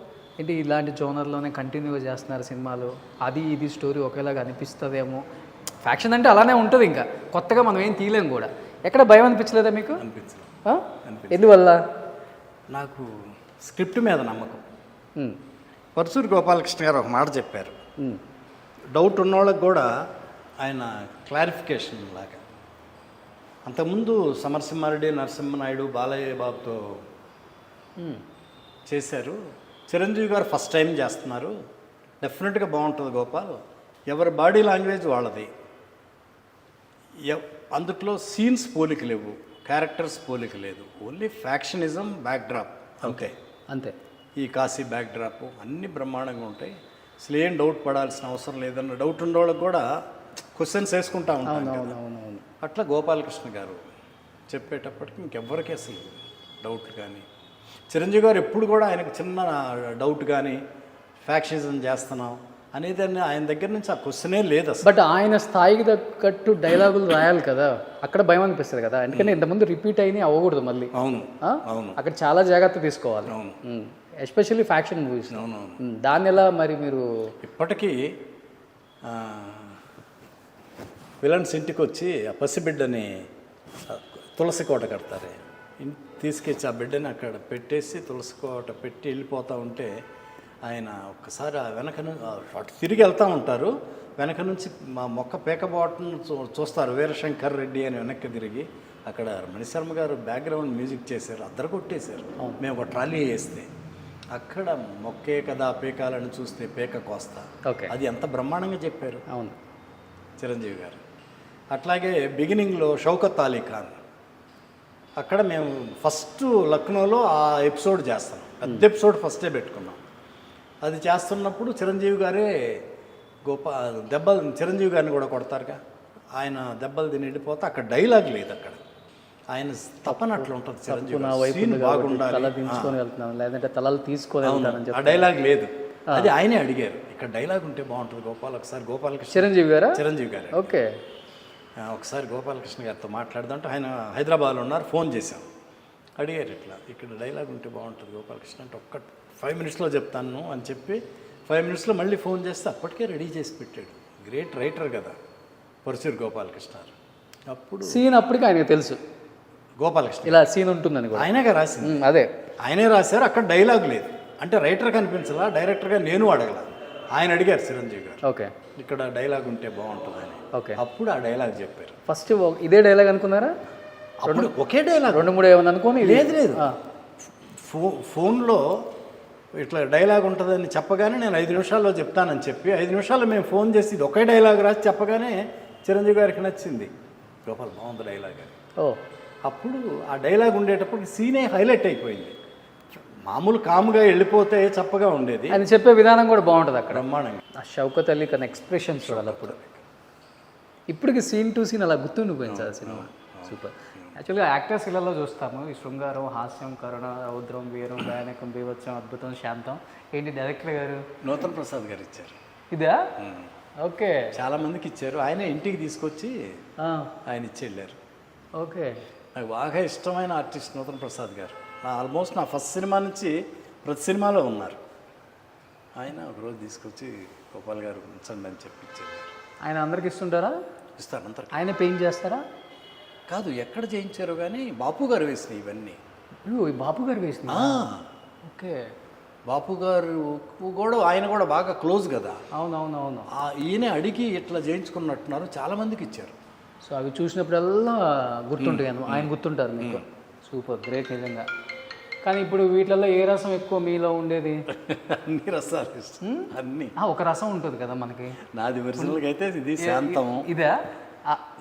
ఏంటి ఇలాంటి జోనర్లోనే కంటిన్యూగా చేస్తున్నారు సినిమాలు, అది ఇది స్టోరీ ఒకేలాగా అనిపిస్తుందేమో. ఫ్యాక్షన్ అంటే అలానే ఉంటుంది, ఇంకా కొత్తగా మనం ఏం తీయలేము కూడా. ఎక్కడ భయం అనిపించలేదా మీకు? ఎందువల్ల? నాకు స్క్రిప్ట్ మీద నమ్మకం. పరుసూరి గోపాలకృష్ణ గారు ఒక మాట చెప్పారు, డౌట్ ఉన్నోళ్ళకి కూడా ఆయన క్లారిఫికేషన్ లాగా. అంతకుముందు సమరసింహారెడ్డి, నరసింహనాయుడు, బాలయ్య బాబుతో చేశారు. చిరంజీవి గారు ఫస్ట్ టైం చేస్తున్నారు, డెఫినెట్గా బాగుంటుంది గోపాల్. ఎవరి బాడీ లాంగ్వేజ్ వాళ్ళది, అందుట్లో సీన్స్ పోలిక లేవు, క్యారెక్టర్స్ పోలిక లేదు, ఓన్లీ ఫ్యాక్షనిజం బ్యాక్డ్రాప్ అంతే. అంతే. ఈ కాశీ బ్యాక్డ్రాప్ అన్నీ బ్రహ్మాండంగా ఉంటాయి. అసలు ఏం డౌట్ పడాల్సిన అవసరం లేదన్న డౌట్ ఉండేవాళ్ళకి కూడా క్వశ్చన్స్ వేసుకుంటా ఉంటాం. అట్లా గోపాలకృష్ణ గారు చెప్పేటప్పటికి ఇంకెవ్వరికి అసలు డౌట్లు కానీ, చిరంజీవి గారు ఎప్పుడు కూడా ఆయనకు చిన్న డౌట్ కానీ ఫ్యాక్షనిజం చేస్తున్నాం అనేది ఆయన దగ్గర నుంచి ఆ క్వశ్చనే లేదు అసలు. బట్ ఆయన స్థాయికి తగ్గట్టు డైలాగులు రాయాలి కదా, అక్కడ భయం అనిపిస్తుంది కదా, ఎందుకంటే ఇంతకుముందు రిపీట్ అయినా అవ్వకూడదు మళ్ళీ. అవును అవును, అక్కడ చాలా జాగ్రత్త తీసుకోవాలి. అవును, ఎస్పెషల్లీ ఫ్యాక్షన్ మూవీస్. అవునవును. దాన్ని ఎలా మరి మీరు ఇప్పటికీ విలన్స్ ఇంటికి వచ్చి ఆ పసిబిడ్డని తులసి కోట కడతారే, తీసుకొచ్చి ఆ బిడ్డని అక్కడ పెట్టేసి తులసి కోట పెట్టి వెళ్ళిపోతూ ఉంటే ఆయన ఒక్కసారి ఆ అటు తిరిగి వెళ్తూ ఉంటారు, వెనక నుంచి మా మొక్క పేకబాటును చూస్తారు, వీరశంకర్ రెడ్డి అని వెనక్కి తిరిగి అక్కడ మణిశర్మ గారు బ్యాక్గ్రౌండ్ మ్యూజిక్ చేశారు, అద్దరు కొట్టేశారు. మేము ఒక ట్రాలీ వేస్తే అక్కడ మొక్కే కదా పేకాలను చూస్తే పేక కోస్తా, అది ఎంత బ్రహ్మాండంగా చెప్పారు. అవును, చిరంజీవి గారు. అట్లాగే బిగినింగ్లో షౌకత్ అలీ ఖాన్, అక్కడ మేము ఫస్ట్ లక్నోలో ఆ ఎపిసోడ్ చేస్తాం, పెద్ద ఎపిసోడ్ ఫస్టే పెట్టుకున్నాం. అది చేస్తున్నప్పుడు చిరంజీవి గారే దెబ్బలు చిరంజీవి గారిని కూడా కొడతారుగా, ఆయన దెబ్బలు తిని వెళ్ళిపోతే అక్కడ డైలాగ్ లేదు, అక్కడ ఆయన తపన అట్లా ఉంటుంది. చిరంజీవి బాగుండాలి, లేదంటే తలలు తీసుకొని ఆ డైలాగ్ లేదు, అది ఆయనే అడిగారు, ఇక్కడ డైలాగ్ ఉంటే బాగుంటుంది గోపాల్, ఒకసారి గోపాలకృష్ణ చిరంజీవి గారు ఓకే ఒకసారి గోపాలకృష్ణ గారితో మాట్లాడదంటే ఆయన హైదరాబాద్లో ఉన్నారు, ఫోన్ చేశాం, అడిగారు ఇట్లా ఇక్కడ డైలాగ్ ఉంటే బాగుంటుంది గోపాలకృష్ణ అంటే, ఒక్క 5 మినిట్స్లో చెప్తాను అని చెప్పి 5 మినిట్స్లో మళ్ళీ ఫోన్ చేస్తే అప్పటికే రెడీ చేసి పెట్టాడు. గ్రేట్ రైటర్ కదా పరుసూరి గోపాలకృష్ణ. అప్పుడు సీన్ అప్పటికి ఆయనకు తెలుసు గోపాలకృష్ణ ఇలా సీన్ ఉంటుందని, ఆయనగా రాసింది, అదే ఆయనే రాశారు. అక్కడ డైలాగ్ లేదు అంటే రైటర్ కనిపించలా, డైరెక్టర్గా నేను అడగల, ఆయన అడిగారు చిరంజీవి గారు, ఓకే ఇక్కడ డైలాగ్ ఉంటే బాగుంటుందని. ఓకే, అప్పుడు ఆ డైలాగ్ చెప్పారు. ఫస్ట్ ఇదే డైలాగ్ అనుకున్నారా? అప్పుడు ఒకే డైలాగ్ 2-3 ఏమన్నా అనుకోని లేదు లేదు ఫోన్లో ఇట్లా డైలాగ్ ఉంటుందని చెప్పగానే నేను 5 నిమిషాల్లో చెప్తానని చెప్పి 5 నిమిషాల్లో మేము ఫోన్ చేసి ఇది ఒకే డైలాగ్ రాసి చెప్పగానే చిరంజీవి గారికి నచ్చింది. గోపాల్ బాగుంది డైలాగ్ అని. అప్పుడు ఆ డైలాగ్ ఉండేటప్పుడు సీనే హైలైట్ అయిపోయింది. మామూలు కాముగా వెళ్ళిపోతే చప్పగా ఉండేది. ఆయన చెప్పే విధానం కూడా బాగుంటుంది అక్కడ. బ్రహ్మాండంగా ఆ షౌకత్ అలీ కన్నా ఎక్స్ప్రెషన్స్ చూడాలి అప్పుడు. ఇప్పటికి సీన్ టు సీన్ అలా గుర్తుండిపోయింది సార్ సినిమా. సూపర్. యాక్చువల్గా యాక్టర్స్ ఇళ్లలో చూస్తాము ఈ శృంగారం, హాస్యం, కరుణ, రౌద్రం, వీరం, భయానకం, బీభత్సం, అద్భుతం, శాంతం. ఏంటి డైరెక్టర్ గారు? నూతన్ ప్రసాద్ గారు ఇచ్చారు. ఇదా? ఓకే. చాలా మందికి ఇచ్చారు. ఆయన ఇంటికి తీసుకొచ్చి ఆయన ఇచ్చి వెళ్ళారు. ఓకే. నాకు బాగా ఇష్టమైన ఆర్టిస్ట్ నూతన్ ప్రసాద్ గారు. ఆల్మోస్ట్ నా ఫస్ట్ సినిమా నుంచి ప్రతి సినిమాలో ఉన్నారు. ఆయన ఒకరోజు తీసుకొచ్చి గోపాల్ గారు ఉంచండి అని చెప్పి ఇచ్చారు. ఆయన అందరికి ఇస్తుంటారా? ఇస్తారు అందరికి. ఆయన పెయింట్ చేస్తారా? కాదు, ఎక్కడ చేయించారు కానీ బాపు గారు వేసినాయి ఇవన్నీ. ఈ బాపు గారు వేసిన. ఓకే. బాపు గారు కూడా ఆయన కూడా బాగా క్లోజ్ కదా. అవునవునవును. ఈయన అడిగి ఇట్లా చేయించుకున్నట్టున్నారు, చాలా మందికి ఇచ్చారు. సో అవి చూసినప్పుడల్లా గుర్తుంటాయి. ఆయన గుర్తుంటారు మీకు. సూపర్, గ్రేట్ నిజంగా. కానీ ఇప్పుడు వీటిల్లో ఏ రసం ఎక్కువ మీలో ఉండేది? అన్ని రసాలు ఇష్టం. అన్ని. ఒక రసం ఉంటుంది కదా మనకి. నాది ఒరిజినల్గా అయితే ఇది శాంతం. ఇదా?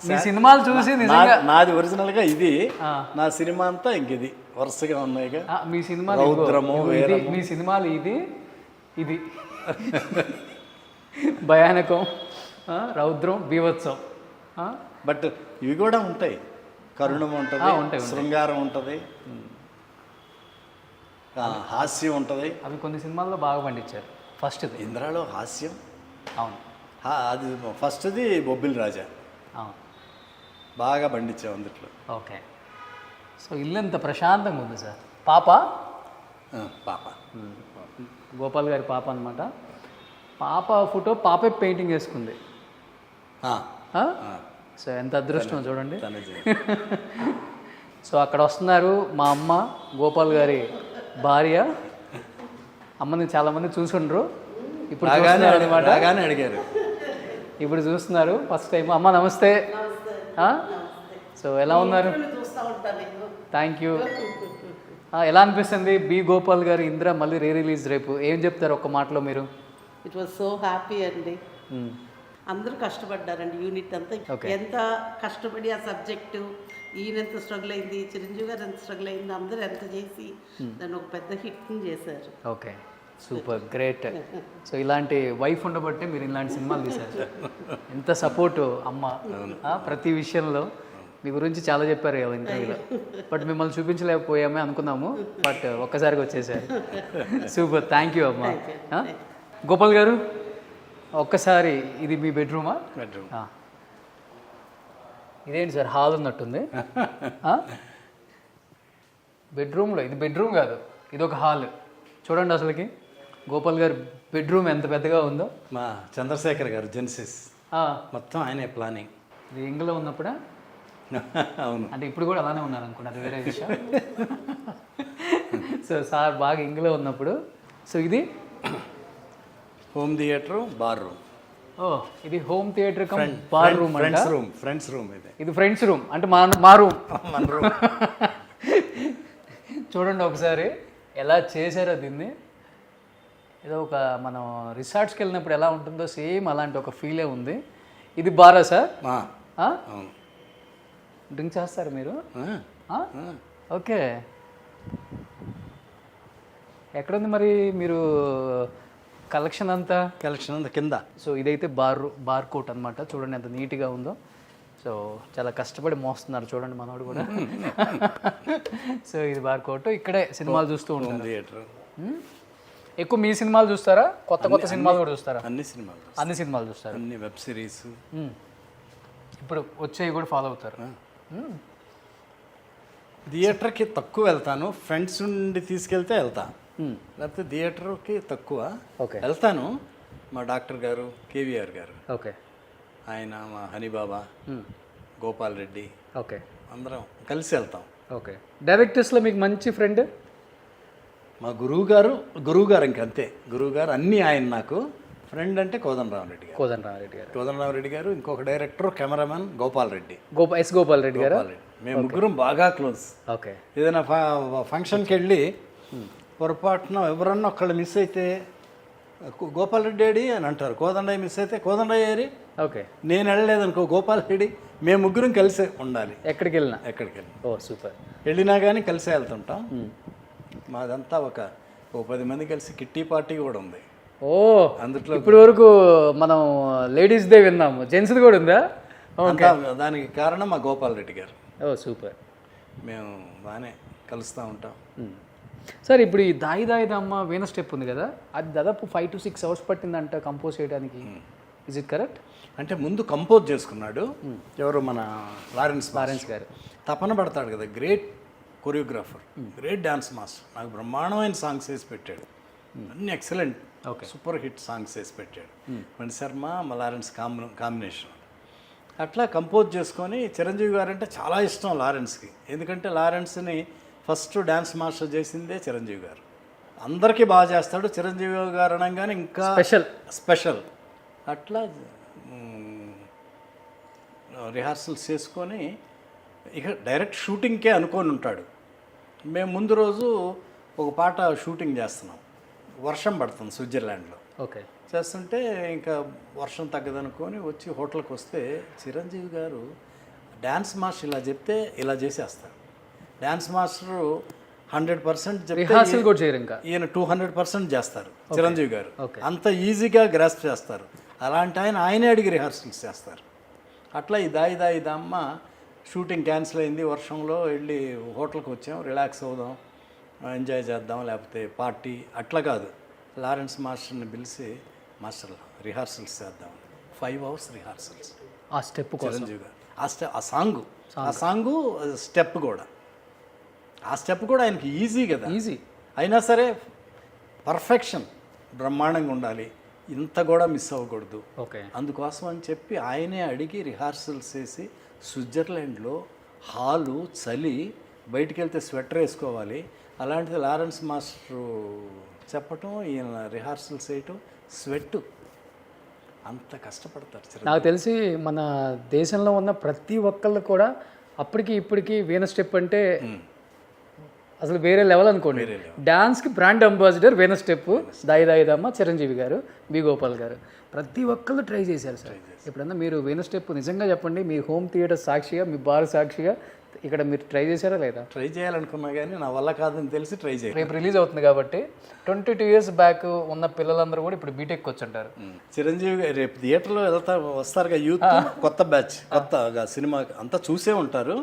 మీ సినిమాలు చూసి నిజంగా నాది ఒరిజినల్గా ఇది. నా సినిమా అంతా ఇంక ఇది వరుసగా ఉన్నాయిగా. మీ సినిమాలు మీ సినిమాలు ఇది భయానకం, రౌద్రం, బీభత్సం. బట్ ఇవి కూడా ఉంటాయి. కరుణం ఉంటుంది, శృంగారం ఉంటుంది, హాస్యం ఉంటుంది. అవి కొన్ని సినిమాల్లో బాగా పండించారు. ఫస్ట్ ఇంద్రాలో హాస్యం. అవును, అది ఫస్ట్ది బొబ్బిలి రాజా. అవును, బాగా పండించాం అందుట్లో. ఓకే. సో ఇల్లు ఎంత ప్రశాంతంగా ఉంది సార్. పాప గోపాల్ గారి పాప అనమాట. పాప ఫోటో పాపే పెయింటింగ్ వేసుకుంది. సో ఎంత అదృష్టం చూడండి. సో అక్కడ వస్తున్నారు మా అమ్మ, గోపాల్ గారి భార్య. అమ్మని చాలామంది చూసుండ్రు. ఇప్పుడు అడిగారు. ఇప్పుడు చూస్తున్నారు ఫస్ట్ టైం. అమ్మ నమస్తే. సో ఎలా ఉన్నారు? Thank you. ఎలా అనిపిస్తుంది బి గోపాల్ గారు ఇంద్ర మళ్ళీ రిలీజ్ రేపు? ఏం చెప్తారు ఒక్క మాటలో మీరు? ఇట్ వాజ్ సో హ్యాపీ అండి. అందరూ కష్టపడ్డారండి. యూనిట్ అంతా ఎంత కష్టపడి ఆ సబ్జెక్టు, ఈయన ఎంత స్ట్రగుల్ అయింది, చిరంజీవి గారు ఎంత స్ట్రగుల్ అయింది, అందరూ ఎంత చేసి దాన్ని ఒక పెద్ద హిట్ని చేశారు. Okay, super, great. సో ఇలాంటి వైఫ్ ఉండబట్టే మీరు ఇలాంటి సినిమాలు తీశారు. ఎంత సపోర్టు అమ్మ ప్రతి విషయంలో. మీ గురించి చాలా చెప్పారు కదా ఇంటర్వ్యూలో. బట్ మిమ్మల్ని చూపించలేకపోయామే అనుకున్నాము, బట్ ఒక్కసారిగా వచ్చేసారు. సూపర్, థ్యాంక్ యూ అమ్మ. గోపాల్ గారు ఒక్కసారి, ఇది మీ బెడ్రూమా? బెడ్రూమ్. ఇదేంటి సార్ హాల్ ఉన్నట్టుంది. బెడ్రూమ్లో ఇది బెడ్రూమ్ కాదు, ఇది ఒక హాల్. చూడండి అసలుకి గోపాల్ గారు బెడ్రూమ్ ఎంత పెద్దగా ఉందో. మా చంద్రశేఖర్ గారు జెన్సిస్ మొత్తం ఆయనే ప్లానింగ్. ఇది ఇంగ్లో ఉన్నప్పుడా? అవును. అంటే ఇప్పుడు కూడా అలానే ఉన్నారు అనుకోండి, అది వేరే విషయం. సో సార్ బాగా ఇంగ్లో ఉన్నప్పుడు. సో ఇది హోమ్ థియేటర్, బార్ రూమ్. ఇది home theatre come bar room. Friends room. ఇది ఫ్రెండ్స్ రూమ్ అంటే మా రూమ్. చూడండి ఒకసారి ఎలా చేశారో దీన్ని. ఏదో ఒక మనం రిసార్ట్స్కి వెళ్ళినప్పుడు ఎలా ఉంటుందో సేమ్ అలాంటి ఒక ఫీలే ఉంది. ఇది బారా సార్? డ్రింక్ చేస్తారు మీరు? ఓకే. ఎక్కడుంది మరి మీరు కలెక్షన్ అంతా? కింద. సో ఇదైతే బార్ కోట్ అనమాట. చూడండి ఎంత నీట్గా ఉందో. సో చాలా కష్టపడి మోస్తున్నారు చూడండి మనోడు కూడా. సో ఇది బార్ కోట్. ఇక్కడే సినిమాలు చూస్తూ ఉంటాను. థియేటర్. ఎక్కువ మీ సినిమాలు చూస్తారా? కొత్త సినిమాలు కూడా చూస్తారా? అన్ని సినిమాలు చూస్తారు. అన్ని వెబ్ సిరీస్. ఇప్పుడు వచ్చేవి కూడా ఫాలో అవుతారు. థియేటర్కి తక్కువ వెళ్తాను. ఫ్రెండ్స్ నుండి తీసుకెళ్తే వెళ్తా, లేకపోతే థియేటర్కి తక్కువ వెళ్తాను. మా డాక్టర్ గారు కేవీఆర్ గారు, ఓకే, ఆయన, మా హనీబాబా, గోపాల్ రెడ్డి, ఓకే, అందరం కలిసి వెళ్తాం. ఓకే. డైరెక్టర్స్లో మీకు మంచి ఫ్రెండ్? మా గురువు గారు ఇంకంతే. గురువు గారు అన్నీ ఆయన నాకు. ఫ్రెండ్ అంటే కోదండరామరెడ్డి గారు. కోదండరామరెడ్డి గారు. ఇంకొక డైరెక్టర్, కెమెరామెన్ గోపాల్ రెడ్డి. గోపాల్ రెడ్డి గారు. మేము ముగ్గురం బాగా క్లోజ్. ఓకే. ఏదైనా ఫంక్షన్కి వెళ్ళి పొరపాటున ఎవరన్నా ఒకళ్ళు మిస్ అయితే గోపాల్ రెడ్డి ఏడి అని అంటారు, కోదండయ్య మిస్ అయితే కోదండయ్య ఏరి. ఓకే. నేను వెళ్ళలేదనుకో గోపాల్ రెడ్డి, మేము ముగ్గురం కలిసే ఉండాలి ఎక్కడికి వెళ్ళినా. ఎక్కడికి వెళ్ళి. ఓ సూపర్. వెళ్ళినా కానీ కలిసే వెళ్తుంటాం. మాదంతా ఒక 10 మంది కలిసి కిట్టి పార్టీ కూడా ఉంది. ఓ అందుట్లో ఇప్పటి వరకు మనం లేడీస్దే విన్నాము, జెంట్స్ది కూడా ఉందా? అంతా దానికి కారణం మా గోపాల్ రెడ్డి గారు. ఓ సూపర్. మేము బాగానే కలుస్తూ ఉంటాం. సార్ ఇప్పుడు ఈ దాయి దాయి దమ్మ వీణ స్టెప్ ఉంది కదా, అది దాదాపు 5 to 6 hours పట్టిందంట కంపోజ్ చేయడానికి. Is it correct? అంటే ముందు కంపోజ్ చేసుకున్నాడు ఎవరు, మన లారెన్స్ గారు. తపన పడతాడు కదా, great choreographer, great dance master. నాకు బ్రహ్మాండమైన సాంగ్స్ వేసి పెట్టాడు, అన్ని ఎక్సలెంట్ సూపర్ హిట్ సాంగ్స్ వేసి పెట్టాడు. Mani Sharma Lawrence combination. అట్లా కంపోజ్ చేసుకొని చిరంజీవి గారు అంటే చాలా ఇష్టం లారెన్స్కి. ఎందుకంటే లారెన్స్ని ఫస్ట్ డ్యాన్స్ మాస్టర్ చేసిందే చిరంజీవి గారు. అందరికీ బాగా చేస్తాడు చిరంజీవి గారు అనగానే ఇంకా స్పెషల్. అట్లా రిహార్సల్స్ చేసుకొని ఇక డైరెక్ట్ షూటింగ్కే అనుకొని ఉంటాడు. మేము ముందు రోజు ఒక పాట షూటింగ్ చేస్తున్నాం, వర్షం పడుతుంది స్విట్జర్లాండ్లో. ఓకే. చేస్తుంటే ఇంకా వర్షం తగ్గదనుకొని వచ్చి హోటల్కి వస్తే చిరంజీవి గారు డ్యాన్స్ మాస్టర్ ఇలా చెప్తే ఇలా చేసేస్తారు. డ్యాన్స్ మాస్టర్ 100% రిహార్సల్ కూడా చేయరు, ఇంకా ఈయన 200% చేస్తారు చిరంజీవి గారు. అంత ఈజీగా గ్రాస్ప్ చేస్తారు. అలాంటి ఆయనే అడిగి రిహార్సల్స్ చేస్తారు. అట్లా ఈ దాయి దాయి దమ్మ షూటింగ్ క్యాన్సిల్ అయింది, వర్షంలో వెళ్ళి హోటల్కి వచ్చాం, రిలాక్స్ అవుదాం, ఎంజాయ్ చేద్దాం, లేకపోతే పార్టీ అట్లా కాదు. లారెన్స్ మాస్టర్ని పిలిచి మాస్టర్ రిహార్సల్స్ చేద్దాం. 5 hours రిహార్సల్స్ ఆ స్టెప్ చిరంజీవి గారు. ఆ సాంగు స్టెప్ కూడా, ఆ స్టెప్ కూడా ఆయనకి ఈజీ కదా, ఈజీ అయినా సరే పర్ఫెక్షన్ బ్రహ్మాండంగా ఉండాలి, ఇంత కూడా మిస్ అవ్వకూడదు. ఓకే. అందుకోసం అని చెప్పి ఆయనే అడిగి రిహార్సల్స్ చేసి, స్విట్జర్లాండ్లో హాలు చలి, బయటికి వెళ్తే స్వెటర్ వేసుకోవాలి, అలాంటిది లారెన్స్ మాస్టరు చెప్పటం, ఈయన రిహార్సల్స్ చేయటం, స్వెట్, అంత కష్టపడతారు. నాకు తెలిసి మన దేశంలో ఉన్న ప్రతి ఒక్కళ్ళు కూడా అప్పటికి ఇప్పటికి వీణ స్టెప్ అంటే అసలు వేరే లెవెల్ అనుకోండి. డాన్స్కి బ్రాండ్ అంబాసిడర్ వీణ స్టెప్, దాయి దాయి దమ్మ చిరంజీవి గారు, బి గోపాల్ గారు, ప్రతి ఒక్కళ్ళు ట్రై చేశారు సార్. ఎప్పుడన్నా మీరు వీణ స్టెప్ నిజంగా చెప్పండి, మీ హోమ్ థియేటర్ సాక్షిగా, మీ బార్ సాక్షిగా ఇక్కడ మీరు ట్రై చేశారా లేదా? ట్రై చేయాలనుకున్నా కానీ నా వల్ల కాదని తెలిసి ట్రై చేయాలి. రేపు రిలీజ్ అవుతుంది కాబట్టి 22 years బ్యాక్ ఉన్న పిల్లలందరూ కూడా ఇప్పుడు బీటెక్ వచ్చుంటారు. చిరంజీవి రేపు థియేటర్లో వస్తారుగా యూత్, కొత్త బ్యాచ్, కొత్తగా సినిమా అంతా చూసే ఉంటారు.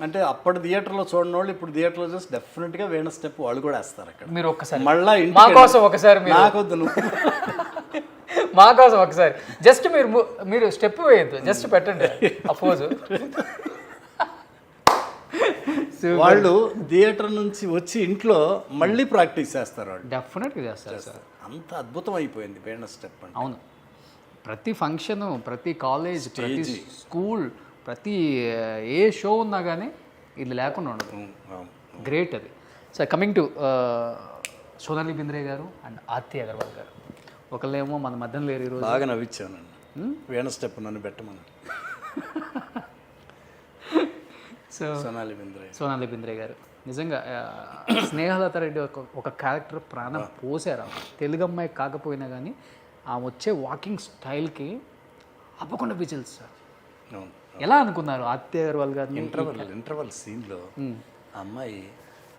అంటే అప్పటి థియేటర్లో చూడని వాళ్ళు ఇప్పుడు థియేటర్లో చూసి డెఫినెట్గా వేణ స్టెప్ వాళ్ళు కూడా వేస్తారు అక్కడ. మీరు ఒక్కసారి మళ్ళీ మా కోసం ఒకసారి, నాకొద్దు నువ్వు మా కోసం ఒకసారి జస్ట్ మీరు స్టెప్ వేయద్దు, జస్ట్ పెట్టండి ఆ పోజు. వాళ్ళు థియేటర్ నుంచి వచ్చి ఇంట్లో మళ్ళీ ప్రాక్టీస్ చేస్తారు, వాళ్ళు డెఫినెట్గా చేస్తారు సార్. అంత అద్భుతం అయిపోయింది వేణ స్టెప్ అంటే. అవును, ప్రతి ఫంక్షను, ప్రతి కాలేజ్, ప్రతి స్కూల్, ప్రతి ఏ షో ఉన్నా కానీ ఇది లేకుండా ఉండదు. గ్రేట్ అది. Sir coming to Sonali Bendre గారు అండ్ ఆర్తి అగర్వాల్ గారు, ఒకళ్ళేమో మన మధ్యలో లేరు ఈరోజు. బాగా నవ్వించానండి వేణ స్టెప్ నన్ను పెట్టమని. సో సోనాలి బింద్రే గారు నిజంగా స్నేహలత రెడ్డి ఒక క్యారెక్టర్ ప్రాణం పోసారు. తెలుగు అమ్మాయి కాకపోయినా కానీ ఆ వచ్చే వాకింగ్ స్టైల్కి అప్పకుండా విజిల్స్ సార్. ఎలా అనుకున్నారు ఆర్తి అగర్వాల్ గారిని? ఇంటర్వల్ సీన్లో ఆ అమ్మాయి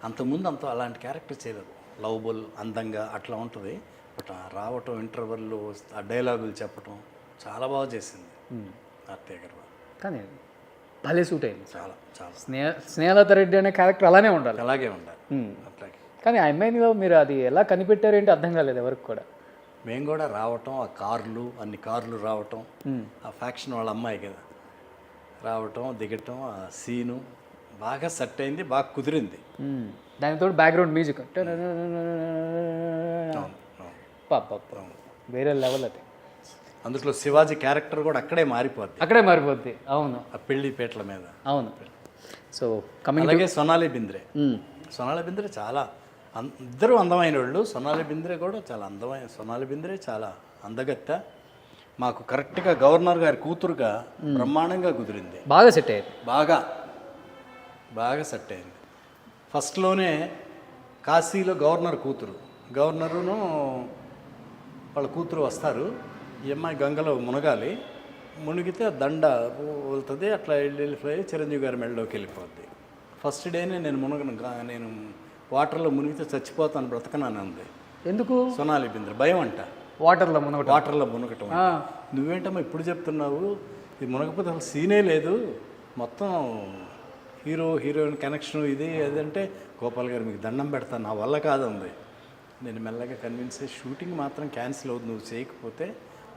అంతకుముందు అలాంటి క్యారెక్టర్ చేయలేదు, లవబుల్, అందంగా అట్లా ఉంటుంది. బట్ రావటం, ఇంటర్వెల్లో ఆ డైలాగులు చెప్పటం చాలా బాగా చేసింది ఆర్తి అగర్వాల్. కానీ భలే సూట్ అయింది చాలా చాలా. స్నేహలత రెడ్డి అనే క్యారెక్టర్ అలానే ఉండాలి, అలాగే ఉండాలి అట్లాగే. కానీ ఆ అమ్మాయిలో మీరు అది ఎలా కనిపెట్టారేంటి అర్థం కాలేదు ఎవరికి కూడా. మేము కూడా రావటం, ఆ కార్లు, అన్ని కార్లు రావటం, ఆ ఫ్యాక్షన్ వాళ్ళ అమ్మాయి కదా రావటం, దిగటం, ఆ సీను బాగా సెట్ అయింది, బాగా కుదిరింది. దానితో బ్యాక్గ్రౌండ్ మ్యూజిక్ వేరే లెవెల్ అది. అందులో శివాజీ క్యారెక్టర్ కూడా అక్కడే మారిపోద్ది. అవును, ఆ పెళ్లిపేటల మీద. అవును. సో కమింగ్ అలాగే సోనాలి బింద్రే చాలా ఇద్దరు అందమైన వాళ్ళు. సోనాలి బింద్రే కూడా చాలా అందమైన, సోనాలి బింద్రే చాలా అందగత్త. మాకు కరెక్ట్గా గవర్నర్ గారి కూతురుగా బ్రహ్మాండంగా కుదిరింది, బాగా సెట్ అయ్యింది. బాగా బాగా సెట్ అయింది. ఫస్ట్లోనే కాశీలో గవర్నర్ కూతురు, గవర్నరును వాళ్ళ కూతురు వస్తారు. ఈ అమ్మాయి గంగలో మునగాలి, మునిగితే దండ వెళ్తుంది, అట్లా వెళ్ళిపోయి చిరంజీవి గారి మెడలోకి వెళ్ళిపోద్ది. ఫస్ట్ డేనే నేను వాటర్లో మునిగితే చచ్చిపోతాను, బ్రతకనాను అంది. ఎందుకు? సోనాలి బింద్ర భయం అంట వాటర్లో మునగటం. నువ్వేంటమ్మా ఇప్పుడు చెప్తున్నావు, ఇది మునగపోతే అసలు సీనే లేదు, మొత్తం హీరోయిన్ కనెక్షన్ ఇది అదంటే, గోపాల్ గారు మీకు దండం పెడతాను, నా వల్ల కాదంది. నేను మెల్లగా కన్విన్స్ అయ్యి షూటింగ్ మాత్రం క్యాన్సిల్ అవుతుంది, నువ్వు చేయకపోతే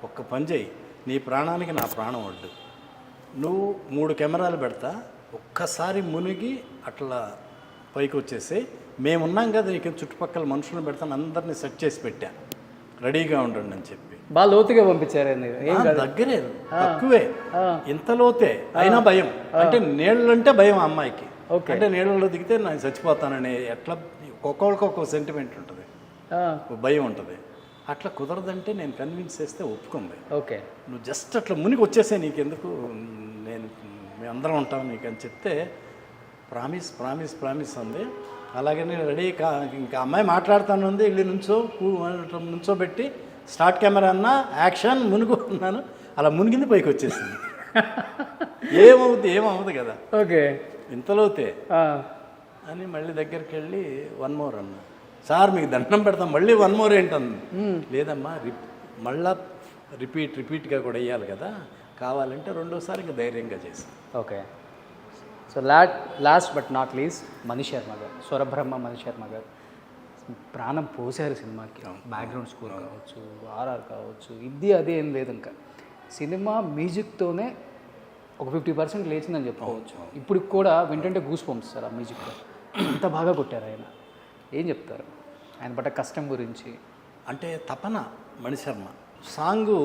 ఒక్క పని చేయి, నీ ప్రాణానికి నా ప్రాణం వడ్డు, నువ్వు 3 కెమెరాలు పెడతా, ఒక్కసారి మునిగి అట్లా పైకి వచ్చేసి మేమున్నాం కదా, నీకు చుట్టుపక్కల మనుషులను పెడతాను, అందరినీ సెట్ చేసి పెట్టా, రెడీగా ఉండండి అని చెప్పి. బాగా లోతుగా పంపించారండి. దగ్గరే, తక్కువే, ఇంత లోతే అయినా భయం. అంటే నీళ్ళంటే భయం ఆ అమ్మాయికి. అంటే నీళ్ళలో దిగితే నేను చచ్చిపోతానని ఎట్లా ఒక్కొక్కరికి ఒక్కొక్క సెంటిమెంట్ ఉంటుంది, భయం ఉంటుంది. అట్లా కుదరదంటే నేను కన్విన్స్ చేస్తే ఒప్పుకుంది. ఓకే, నువ్వు జస్ట్ అట్లా మునిగి వచ్చేసే, నీకెందుకు, మేమందరం ఉంటాం నీకు అని చెప్తే ప్రామిస్ అంది. అలాగే నేను రెడీ ఇంకా అమ్మాయి మాట్లాడుతాను ఉంది, వెళ్ళి నుంచోబెట్టి స్టార్ట్ కెమెరా అన్నా యాక్షన్ మునుగు అన్నాను, అలా మునిగింది, పైకి వచ్చేసింది. ఏమవుద్ది కదా, ఓకే ఇంతలోతే అని మళ్ళీ దగ్గరికి వెళ్ళి 1 more అన్నా. సార్ మీకు దండం పెడతాం, మళ్ళీ 1 more ఏంటంది. లేదమ్మా మళ్ళా రిపీట్గా కూడా వేయాలి కదా, కావాలంటే రెండోసారి ఇంకా ధైర్యంగా చేసి. Okay, so last but not least Mani Sharma గారు, స్వరబ్రహ్మ మణిశర్మ గారు ప్రాణం పోసారు సినిమాకి. బ్యాక్గ్రౌండ్ స్కోర్ కావచ్చు, ఆర్ఆర్ కావచ్చు, ఇది అదే ఏం లేదు. ఇంకా సినిమా మ్యూజిక్తోనే ఒక 50% లేచిందని చెప్పుకోవచ్చు. ఇప్పుడు కూడా వింటుంటే గూస్ బంప్స్ సార్ ఆ మ్యూజిక్లో, ఎంత బాగా కొట్టారు ఆయన. ఏం చెప్తారు ఆయన పడ్డ కష్టం గురించి? అంటే తపన మణిశర్మ సాంగు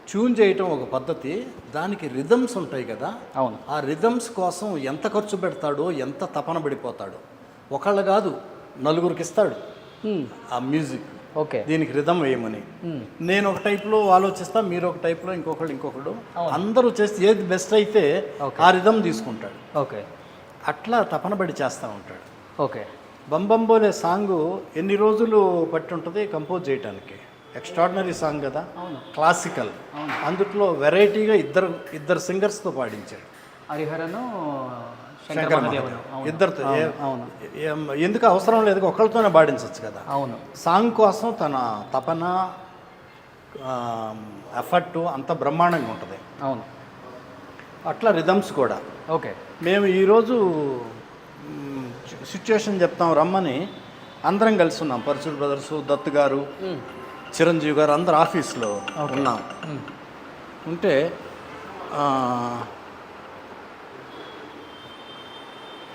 ట్యూన్ చేయటం ఒక పద్ధతి, దానికి రిథమ్స్ ఉంటాయి కదా. అవును, ఆ రిథమ్స్ కోసం ఎంత ఖర్చు పెడతాడో, ఎంత తపన పడిపోతాడో. ఒకళ్ళు కాదు, 4గురికి ఇస్తాడు ఆ మ్యూజిక్. ఓకే, దీనికి రిథమ్ వేయమని. నేను ఒక టైప్లో ఆలోచిస్తా, మీరు ఒక టైప్లో, ఇంకొకడు అందరూ చేస్తే ఏది బెస్ట్ అయితే ఆ రిథమ్ తీసుకుంటాడు. ఓకే, అట్లా తపన పడి చేస్తూ ఉంటాడు. ఓకే, బంబంబోలే సాంగు ఎన్ని రోజులు పట్టి ఉంటుంది కంపోజ్ చేయడానికి. ఎక్స్ట్రాడినరీ సాంగ్ కదా, క్లాసికల్. అందుట్లో వెరైటీగా ఇద్దరు సింగర్స్తో పాడించాడు. హరిహరను శంకర్ ఇద్దరితో. ఎందుకు అవసరం లేదు, ఒకళ్ళతోనే పాడించవచ్చు కదా. అవును, సాంగ్ కోసం తన తపన, ఎఫర్ట్ అంత బ్రహ్మాండంగా ఉంటుంది. అవును, అట్లా రిథమ్స్ కూడా. ఓకే, మేము ఈరోజు సిచ్యువేషన్ చెప్తాం రమ్మని అందరం కలిసి ఉన్నాం. పరశుడు బ్రదర్సు, దత్ గారు, చిరంజీవి గారు అందరు ఆఫీస్లో ఉన్నాం. ఉంటే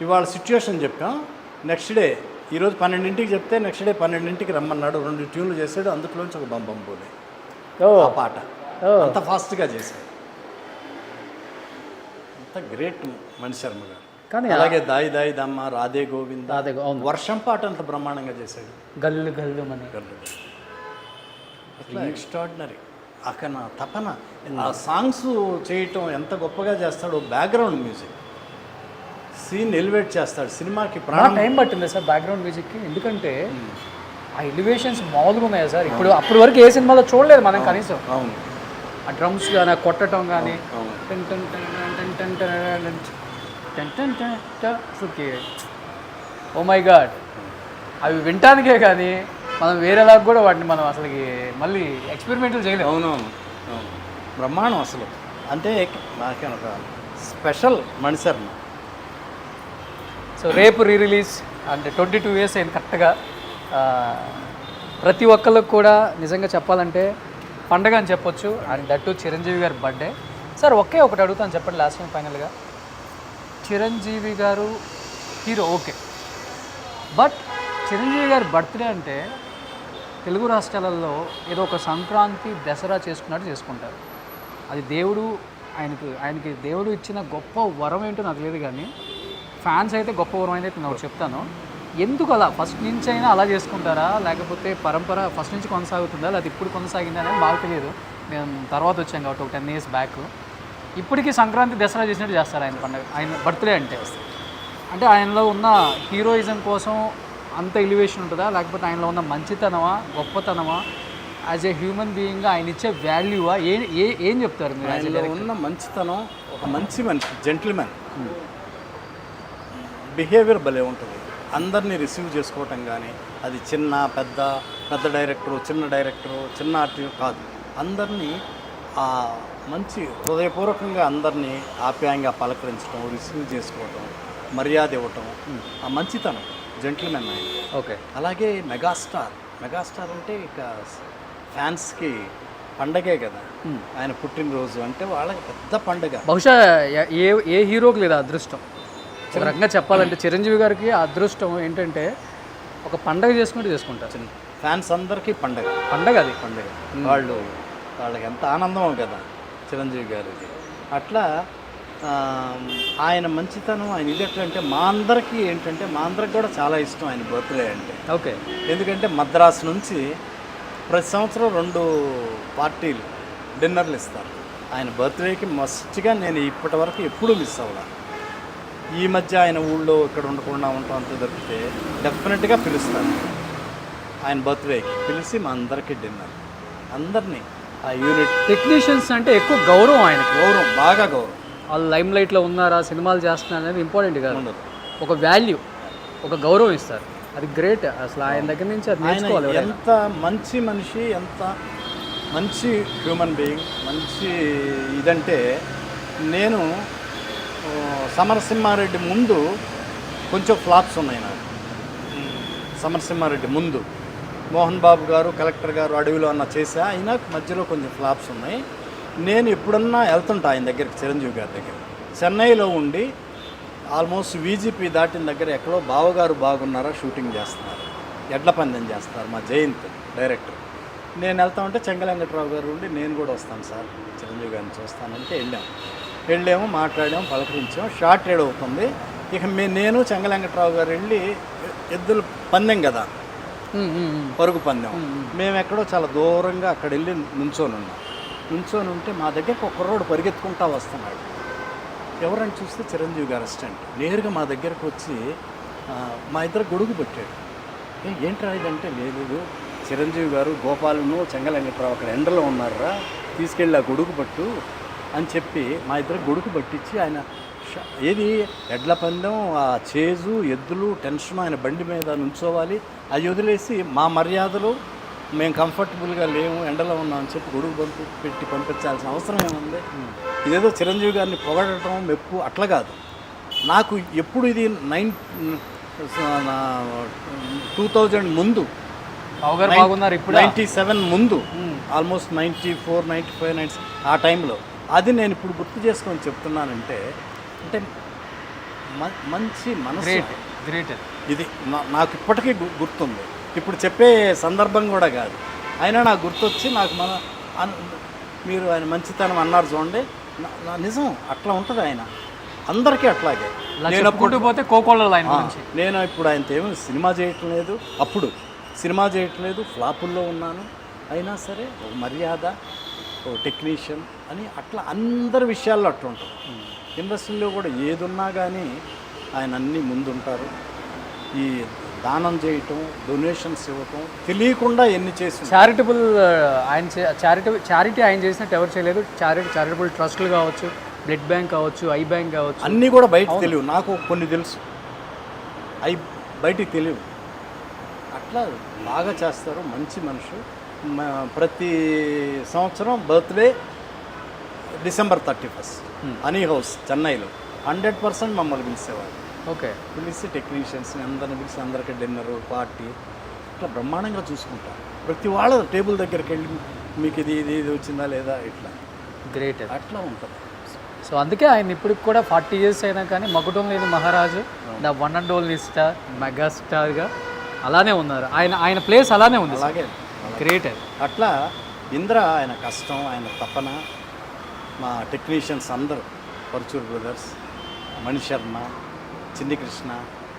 ఇవాళ సిచ్యువేషన్ చెప్పాం. నెక్స్ట్ డే ఈరోజు 12ంటికి చెప్తే నెక్స్ట్ డే 12ంటికి రమ్మన్నాడు. 2 ట్యూన్లు చేశాడు, అందులోంచి ఒక బంబంబోలే ఆ పాట అంత ఫాస్ట్గా చేశాడు. అంత గ్రేట్ మణిశర్మ గారు. కానీ అలాగే దాయి దాయి దమ్మ, రాధే గోవింద, వర్షం పాట అంత బ్రహ్మాండంగా చేశాడు. గల్లు గల్లు మని అట్లా ఎక్స్ట్రాడినరీ. అక్కడ నా తపన, ఆ సాంగ్స్ చేయటం ఎంత గొప్పగా చేస్తాడో. బ్యాక్గ్రౌండ్ మ్యూజిక్ సీన్ ఎలివేట్ చేస్తాడు. సినిమాకి ప్రాణం టైం పట్టింది సార్ బ్యాక్గ్రౌండ్ మ్యూజిక్కి. ఎందుకంటే ఆ ఎలివేషన్స్ మామూలుగా ఉన్నాయా సార్? అప్పటి వరకు ఏ సినిమాలో చూడలేదు మనం కనీసం. అవును, ఆ డ్రమ్స్ కానీ కొట్టడం కానీ, ఓ మై గాడ్, అవి వినటానికే కానీ మనం వేరేలాగా కూడా వాటిని మనం అసలుకి మళ్ళీ ఎక్స్పెరిమెంట్లు చేయలేము. అవునవును, బ్రహ్మాండం అసలు. అంటే నాకే ఒక స్పెషల్ మణిశర్మ. సో రేపు రిలీజ్ అంటే 22 years అయింది కరెక్ట్గా. ప్రతి ఒక్కళ్ళకి కూడా నిజంగా చెప్పాలంటే పండగ అని చెప్పొచ్చు. అండ్ దట్టు చిరంజీవి గారి బర్త్డే. సార్ ఒకటి అడుగుతాను చెప్పండి లాస్ట్ టైం ఫైనల్గా. చిరంజీవి గారు హీరో ఓకే, బట్ చిరంజీవి గారి బర్త్డే అంటే తెలుగు రాష్ట్రాలలో ఏదో ఒక సంక్రాంతి, దసరా చేసుకుంటారు. అది దేవుడు ఆయనకి దేవుడు ఇచ్చిన గొప్ప వరం ఏంటో నాకు తెలియదు, కానీ ఫ్యాన్స్ అయితే గొప్ప వరం అయితే నేను చెప్తాను. ఎందుకు అలా ఫస్ట్ నుంచి అయినా అలా చేసుకుంటారా, లేకపోతే పరంపర ఫస్ట్ నుంచి కొనసాగుతుందా, లేకపోతే ఇప్పుడు కొనసాగిందా అనేది మాకు తెలియదు. మేము తర్వాత వచ్చాం కాబట్టి ఒక 10 years బ్యాక్. ఇప్పటికీ సంక్రాంతి, దసరా చేసినట్టు చేస్తారు ఆయన పండుగ, ఆయన బర్త్డే అంటే. అంటే ఆయనలో ఉన్న హీరోయిజం కోసం అంత ఎలివేషన్ ఉంటుందా, లేకపోతే ఆయనలో ఉన్న మంచితనమా, గొప్పతనమా, యాజ్ ఏ హ్యూమన్ బీయింగ్గా ఆయన ఇచ్చే వాల్యూవా, ఏం చెప్తారు మీరు? ఆయనలో ఉన్న మంచితనం, ఒక మంచి మనిషి, జెంటిల్మెన్, బిహేవియర్ భలే ఉంటుంది. అందరినీ రిసీవ్ చేసుకోవటం కానీ, అది చిన్న పెద్ద, పెద్ద డైరెక్టరు, చిన్న డైరెక్టరు, చిన్న ఆర్టిస్ట్ కాదు, అందరినీ మంచి హృదయపూర్వకంగా అందరినీ ఆప్యాయంగా పలకరించడం, రిసీవ్ చేసుకోవటం, మర్యాద ఇవ్వటం, ఆ మంచితనం, జెంటిల్మెన్ ఆయన. ఓకే. అలాగే మెగాస్టార్ అంటే ఇక ఫ్యాన్స్కి పండగే కదా ఆయన పుట్టినరోజు అంటే, వాళ్ళకి పెద్ద పండగ. బహుశా ఏ హీరోకి లేదా అదృష్టం. ఒక రకంగా చెప్పాలంటే చిరంజీవి గారికి ఆ అదృష్టం ఏంటంటే ఒక పండగ చేసుకుంటారు. ఫ్యాన్స్ అందరికీ పండగ అది పండగ. వాళ్ళకి ఎంత ఆనందమో కదా చిరంజీవి గారికి. అట్లా ఆయన మంచితనం, ఆయన ఇది ఎట్లా అంటే మా అందరికీ కూడా చాలా ఇష్టం ఆయన బర్త్డే అంటే. ఓకే. ఎందుకంటే మద్రాసు నుంచి ప్రతి సంవత్సరం 2 పార్టీలు, డిన్నర్లు ఇస్తారు. ఆయన బర్త్డేకి మస్ట్గా నేను ఇప్పటి వరకు ఎప్పుడూ మిస్ అవ్వాలి. ఈ మధ్య ఆయన ఊళ్ళో ఇక్కడ ఉండకుండా ఉంటాం అంత దొరికితే డెఫినెట్గా పిలుస్తాను. ఆయన బర్త్డేకి పిలిచి మా అందరికీ డిన్నర్, అందరినీ ఆ యూనిట్. టెక్నీషియన్స్ అంటే ఎక్కువ గౌరవం ఆయనకి, బాగా గౌరవం. వాళ్ళు లైమ్ లైట్లో ఉన్నారా, సినిమాలు చేస్తున్నారు అనేది ఇంపార్టెంట్ కాదు, ఒక వాల్యూ, ఒక గౌరవం ఇస్తారు. అది గ్రేట్. అసలు ఆయన దగ్గర నుంచి అది నేర్చుకోవాలి. ఎంత మంచి మనిషి, ఎంత మంచి హ్యూమన్ బీయింగ్, మంచి ఇదంటే. నేను సమరసింహారెడ్డి ముందు కొంచెం ఫ్లాప్స్ ఉన్నాయి నాకు. సమరసింహారెడ్డి ముందు మోహన్ బాబు గారు, కలెక్టర్ గారు, అడవిలో అన్న చేసా, అయినా మధ్యలో కొంచెం ఫ్లాప్స్ ఉన్నాయి. నేను ఎప్పుడన్నా వెళ్తుంటా ఆయన దగ్గరికి, చిరంజీవి గారి దగ్గర. చెన్నైలో ఉండి ఆల్మోస్ట్ వీజీపీ దాటిన దగ్గర ఎక్కడో బావగారు బాగున్నారా షూటింగ్ చేస్తున్నారు, ఎడ్ల పందెం చేస్తున్నారు, మా జయంత్ డైరెక్టర్. నేను వెళ్తా ఉంటే చెంగల్ వెంకట్రావు గారు ఉండి నేను కూడా వస్తాను సార్ చిరంజీవి గారిని చూస్తానంటే వెళ్ళాము, మాట్లాడాము, పలకరించాము. షార్ట్ రేడ్ అవుతుంది. ఇక నేను చెంగల్ వెంకట్రావు గారు వెళ్ళి ఎద్దుల పందెం కదా, పరుగు పందెం, మేము ఎక్కడో చాలా దూరంగా అక్కడ వెళ్ళి నుంచొని ఉంటే మా దగ్గరకు ఒక కుర్రోడు పరిగెత్తుకుంటా వస్తున్నాడు. ఎవరని చూస్తే చిరంజీవి గారు అసిస్టెంట్ నేరుగా మా దగ్గరకు వచ్చి మా ఇద్దరు గొడుగు పెట్టాడు. ఏంట్రా ఇదంటే, లేదు చిరంజీవి గారు గోపాలను చెంగల్ వెంకట్రావు అక్కడ ఎండలో ఉన్నారా, తీసుకెళ్ళి ఆ గొడుగు పట్టు అని చెప్పి మా ఇద్దరు గొడుగు పట్టించి, ఆయన ఏది ఎడ్ల పందెం, ఆ చేజు, ఎద్దులు, టెన్షన్, ఆయన బండి మీద నుంచోవాలి, అది వదిలేసి మా మర్యాదలు, మేము కంఫర్టబుల్గా లేము, ఎండలో ఉన్నామని చెప్పి గొడుగు పెట్టి పంపించాల్సిన అవసరం ఏముంది? ఇదేదో చిరంజీవి గారిని పొగడటం, మెప్పు అట్లా కాదు. నాకు ఎప్పుడు ఇది 2000 ముందు, 97 ముందు, ఆల్మోస్ట్ 94, 95, 96 ఆ టైంలో. అది నేను ఇప్పుడు గుర్తు చేసుకొని చెప్తున్నానంటే, అంటే మంచి మనసు, ఇది నాకు ఇప్పటికీ గుర్తుంది. ఇప్పుడు చెప్పే సందర్భం కూడా కాదు, అయినా నాకు గుర్తొచ్చి నాకు మీరు ఆయన మంచితనం అన్నారు చూడండి, నిజం అట్లా ఉంటుంది. ఆయన అందరికీ అట్లాగే. నేను ఇప్పుడు ఆయనతో ఏమో సినిమా చేయటం లేదు, అప్పుడు సినిమా చేయటం లేదు, ఫ్లాపుల్లో ఉన్నాను, అయినా సరే ఒక మర్యాద, ఓ టెక్నీషియన్ అని అట్లా అందరి విషయాల్లో అట్లా ఉంటుంది. ఇండస్ట్రీలో కూడా ఏదున్నా కానీ ఆయన అన్నీ ముందుంటారు. ఈ దానం చేయటం, డొనేషన్స్ ఇవ్వటం, తెలియకుండా ఎన్ని చేసి చారిటబుల్, ఆయన చారిటీ ఆయన చేసినట్టు ఎవరు చేయలేదు. చారిటబుల్ ట్రస్టులు కావచ్చు, బ్లడ్ బ్యాంక్ కావచ్చు, ఐ బ్యాంక్ కావచ్చు, అన్నీ కూడా బయటకు తెలియవు. నాకు కొన్ని తెలుసు, బయటికి తెలియవు. అట్లా బాగా చేస్తారు, మంచి మనుషు. ప్రతి సంవత్సరం బర్త్డే December 31 హనీ హౌస్ చెన్నైలో 100% మమ్మల్ని పిలిచేవారు. ఓకే. పిలిచి టెక్నీషియన్స్ని అందరిని పిలిచి అందరికీ డిన్నరు, పార్టీ ఇట్లా బ్రహ్మాండంగా చూసుకుంటారు. ప్రతి వాళ్ళ టేబుల్ దగ్గరికి వెళ్ళి మీకు ఇది వచ్చిందా లేదా, ఇట్లా గ్రేట్. అట్లా ఉంటుంది. సో అందుకే ఆయన ఇప్పటికి కూడా 40 years అయినా కానీ మగుటం లేని మహారాజు, the one and only star, మెగాస్టార్గా అలానే ఉన్నారు. ఆయన ప్లేస్ అలానే ఉంది. అలాగే గ్రేట్. అట్లా ఇంద్ర ఆయన కష్టం, ఆయన తపన, మా టెక్నీషియన్స్ అందరూ, పరుచూరు బ్రదర్స్, మణిశర్మ, చిన్ని కృష్ణ,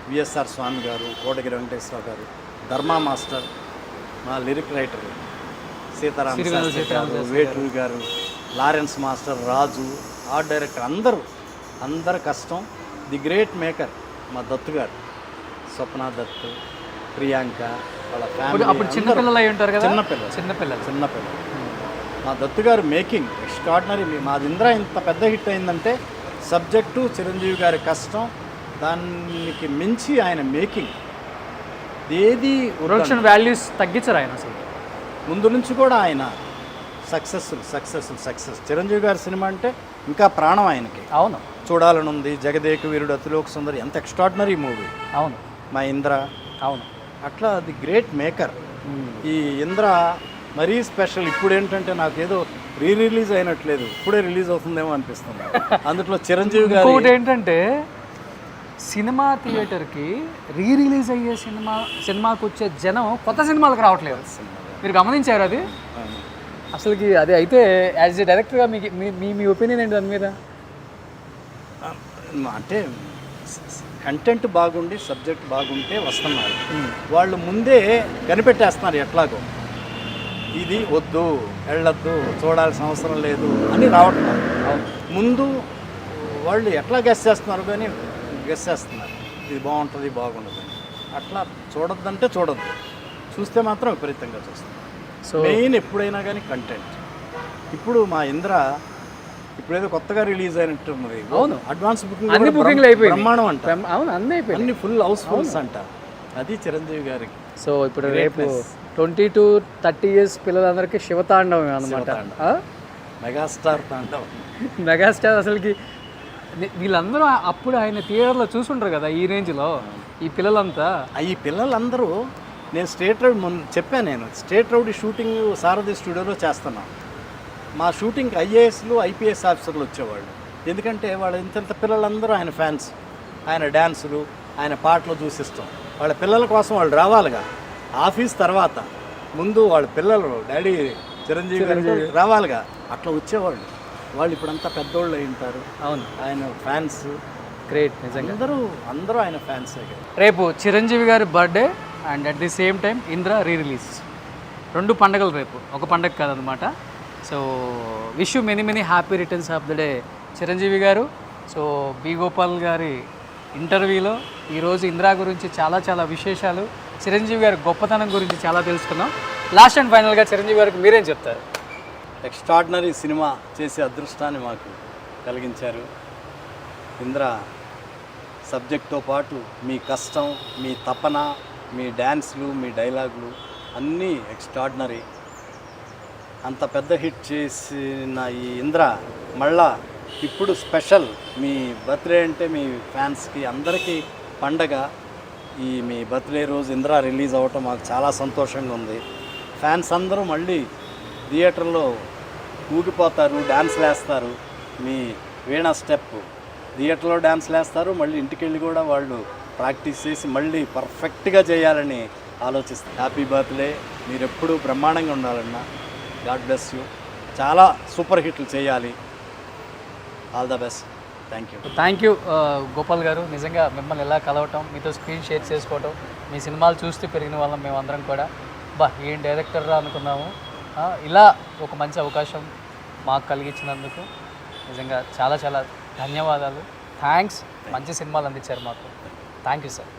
విఎస్ఆర్ స్వామి గారు, కోటగిరి వెంకటేశ్వర గారు, ధర్మా మాస్టర్, మా లిరిక్ రైటర్ సీతారాం గారు, వేటూరి గారు, లారెన్స్ మాస్టర్, రాజు, ఆర్ట్ డైరెక్టర్, అందరూ కష్టం. ది గ్రేట్ మేకర్ మా దత్తు గారు, స్వప్న దత్తు, ప్రియాంక, వాళ్ళ అప్పుడు ఫ్యామిలీ చిన్నపిల్లలు అయి ఉంటారు కదా. చిన్నపిల్లలు చిన్నపిల్లలు మా దత్తు గారు మేకింగ్ ఎక్స్ట్రాడినరీ. మాది ఇంద్ర ఇంత పెద్ద హిట్ అయిందంటే సబ్జెక్టు, చిరంజీవి గారి కష్టం, దానికి మించి ఆయన మేకింగ్ ఏది ప్రొడక్షన్ వాల్యూస్ తగ్గించరు ఆయన అసలు. ముందు నుంచి కూడా ఆయన సక్సెస్. చిరంజీవి గారి సినిమా అంటే ఇంకా ప్రాణం ఆయనకి. అవును, చూడాలని ఉంది. జగదేక వీరుడు, అతిలోక సుందరి, ఎంత ఎక్స్ట్రాడినరీ మూవీ. అవును, మా ఇంద్ర. అవును. అట్లా అది గ్రేట్ మేకర్. ఈ ఇంద్ర మరీ స్పెషల్. ఇప్పుడు ఏంటంటే నాకు ఏదో రిలీజ్ అయినట్లేదు, ఇప్పుడే రిలీజ్ అవుతుందేమో అనిపిస్తుంది. అందులో చిరంజీవి గారు ఇంకోటి ఏంటంటే సినిమా థియేటర్కి రిలీజ్ అయ్యే సినిమాకు వచ్చే జనం కొత్త సినిమాలకు రావట్లేదు. మీరు గమనించారు అది? అసలుకి అది అయితే యాజ్ ఎ డైరెక్టర్గా మీకు మీ ఒపీనియన్ ఏంటి దాని మీద? అంటే కంటెంట్ బాగుండి సబ్జెక్ట్ బాగుంటే వస్తున్నారు. వాళ్ళు ముందే కనిపెట్టేస్తున్నారు ఎట్లాగో, ఇది వద్దు, వెళ్ళొద్దు, చూడాల్సిన అవసరం లేదు అని రావట్లేదు. ముందు వాళ్ళు ఎట్లా గెస్ చేస్తున్నారు కానీ గెస్ చేస్తున్నారు, ఇది బాగుంటుంది బాగుండదు అని. అట్లా చూడొద్దంటే చూడొద్దు, చూస్తే మాత్రం విపరీతంగా చూస్తారు. సో మెయిన్ ఎప్పుడైనా కానీ కంటెంట్. ఇప్పుడు మా ఇంద్ర ఇప్పుడేదో కొత్తగా రిలీజ్ అయినట్టున్నది. అవును, అడ్వాన్స్ అన్ని బుకింగ్లు అయిపోయి బ్రహ్మాండం అంట. అవును, అన్నీ అయిపోయి, అన్ని ఫుల్ హౌస్ఫుల్స్ అంట. అది చిరంజీవి గారికి. సో ఇప్పుడు రేపు 20 to 30 years పిల్లలందరికీ శివతాండవం అనమాట. మెగాస్టార్ తాండవం. మెగాస్టార్ అసలుకి వీళ్ళందరూ అప్పుడు ఆయన థియేటర్లో చూసుంటారు కదా ఈ రేంజ్లో. ఈ పిల్లలంతా ఈ పిల్లలందరూ నేను స్టేట్ రౌడ్ చెప్పాను, నేను స్టేట్ రౌడ్ షూటింగ్ సారథి స్టూడియోలో చేస్తున్నాను. మా షూటింగ్కి ఐఏఎస్లు ఐపీఎస్ ఆఫీసర్లు వచ్చేవాళ్ళు. ఎందుకంటే వాళ్ళ ఇంత పిల్లలందరూ ఆయన ఫ్యాన్స్. ఆయన డ్యాన్సులు, ఆయన పాటలు చూసిస్తాం. వాళ్ళ పిల్లల కోసం వాళ్ళు రావాలిగా. ఆఫీస్ తర్వాత ముందు వాళ్ళ పిల్లలు డాడీ చిరంజీవి గారు రావాలిగా, అట్లా వచ్చేవాళ్ళు. వాళ్ళు ఇప్పుడంతా పెద్దోళ్ళు అయి ఉంటారు. అవును, ఆయన ఫ్యాన్స్ గ్రేట్ నిజంగా. అందరూ ఆయన ఫ్యాన్సే. రేపు చిరంజీవి గారి birthday and at the same time Indra release, 2 పండుగలు రేపు, ఒక పండుగ కాదనమాట. So wish you many happy returns of the day Chiranjeevi గారు. సో బి గోపాల్ గారి ఇంటర్వ్యూలో ఈరోజు ఇంద్ర గురించి చాలా విశేషాలు, చిరంజీవి గారి గొప్పతనం గురించి చాలా తెలుసుకున్నాం. లాస్ట్ అండ్ ఫైనల్గా చిరంజీవి గారికి మీరేం చెప్తారు? ఎక్స్ట్రాడినరీ సినిమా చేసే అదృష్టాన్ని మాకు కలిగించారు. ఇంద్ర సబ్జెక్ట్తో పాటు మీ కష్టం, మీ తపన, మీ డ్యాన్స్లు, మీ డైలాగులు అన్నీ ఎక్స్ట్రాడినరీ. అంత పెద్ద హిట్ చేసిన ఈ ఇంద్ర మళ్ళా ఇప్పుడు స్పెషల్. మీ బర్త్డే అంటే మీ ఫ్యాన్స్కి అందరికీ పండగ. ఈ మీ బర్త్డే రోజు ఇంద్ర రిలీజ్ అవ్వటం మాకు చాలా సంతోషంగా ఉంది. ఫ్యాన్స్ అందరూ మళ్ళీ థియేటర్లో ఊగిపోతారు, డ్యాన్స్లు వేస్తారు. మీ వీణా స్టెప్ థియేటర్లో డ్యాన్స్లు వేస్తారు, మళ్ళీ ఇంటికి వెళ్ళి కూడా వాళ్ళు ప్రాక్టీస్ చేసి మళ్ళీ పర్ఫెక్ట్గా చేయాలని ఆలోచిస్తారు. Happy birthday. మీరు ఎప్పుడూ బ్రహ్మాండంగా ఉండాలన్నా. God bless you. చాలా సూపర్ హిట్లు చేయాలి. All the best. Thank you Gopal గారు. నిజంగా మిమ్మల్ని ఎలా కలవటం, మీతో స్క్రీన్ షేర్ చేసుకోవటం, మీ సినిమాలు చూస్తూ పెరిగిన వాళ్ళం మేమందరం కూడా. ఏం డైరెక్టర్రా అనుకున్నాము. ఇలా ఒక మంచి అవకాశం మాకు కలిగించినందుకు నిజంగా చాలా ధన్యవాదాలు. థ్యాంక్స్. మంచి సినిమాలు అందించారు మాకు. Thank you sir.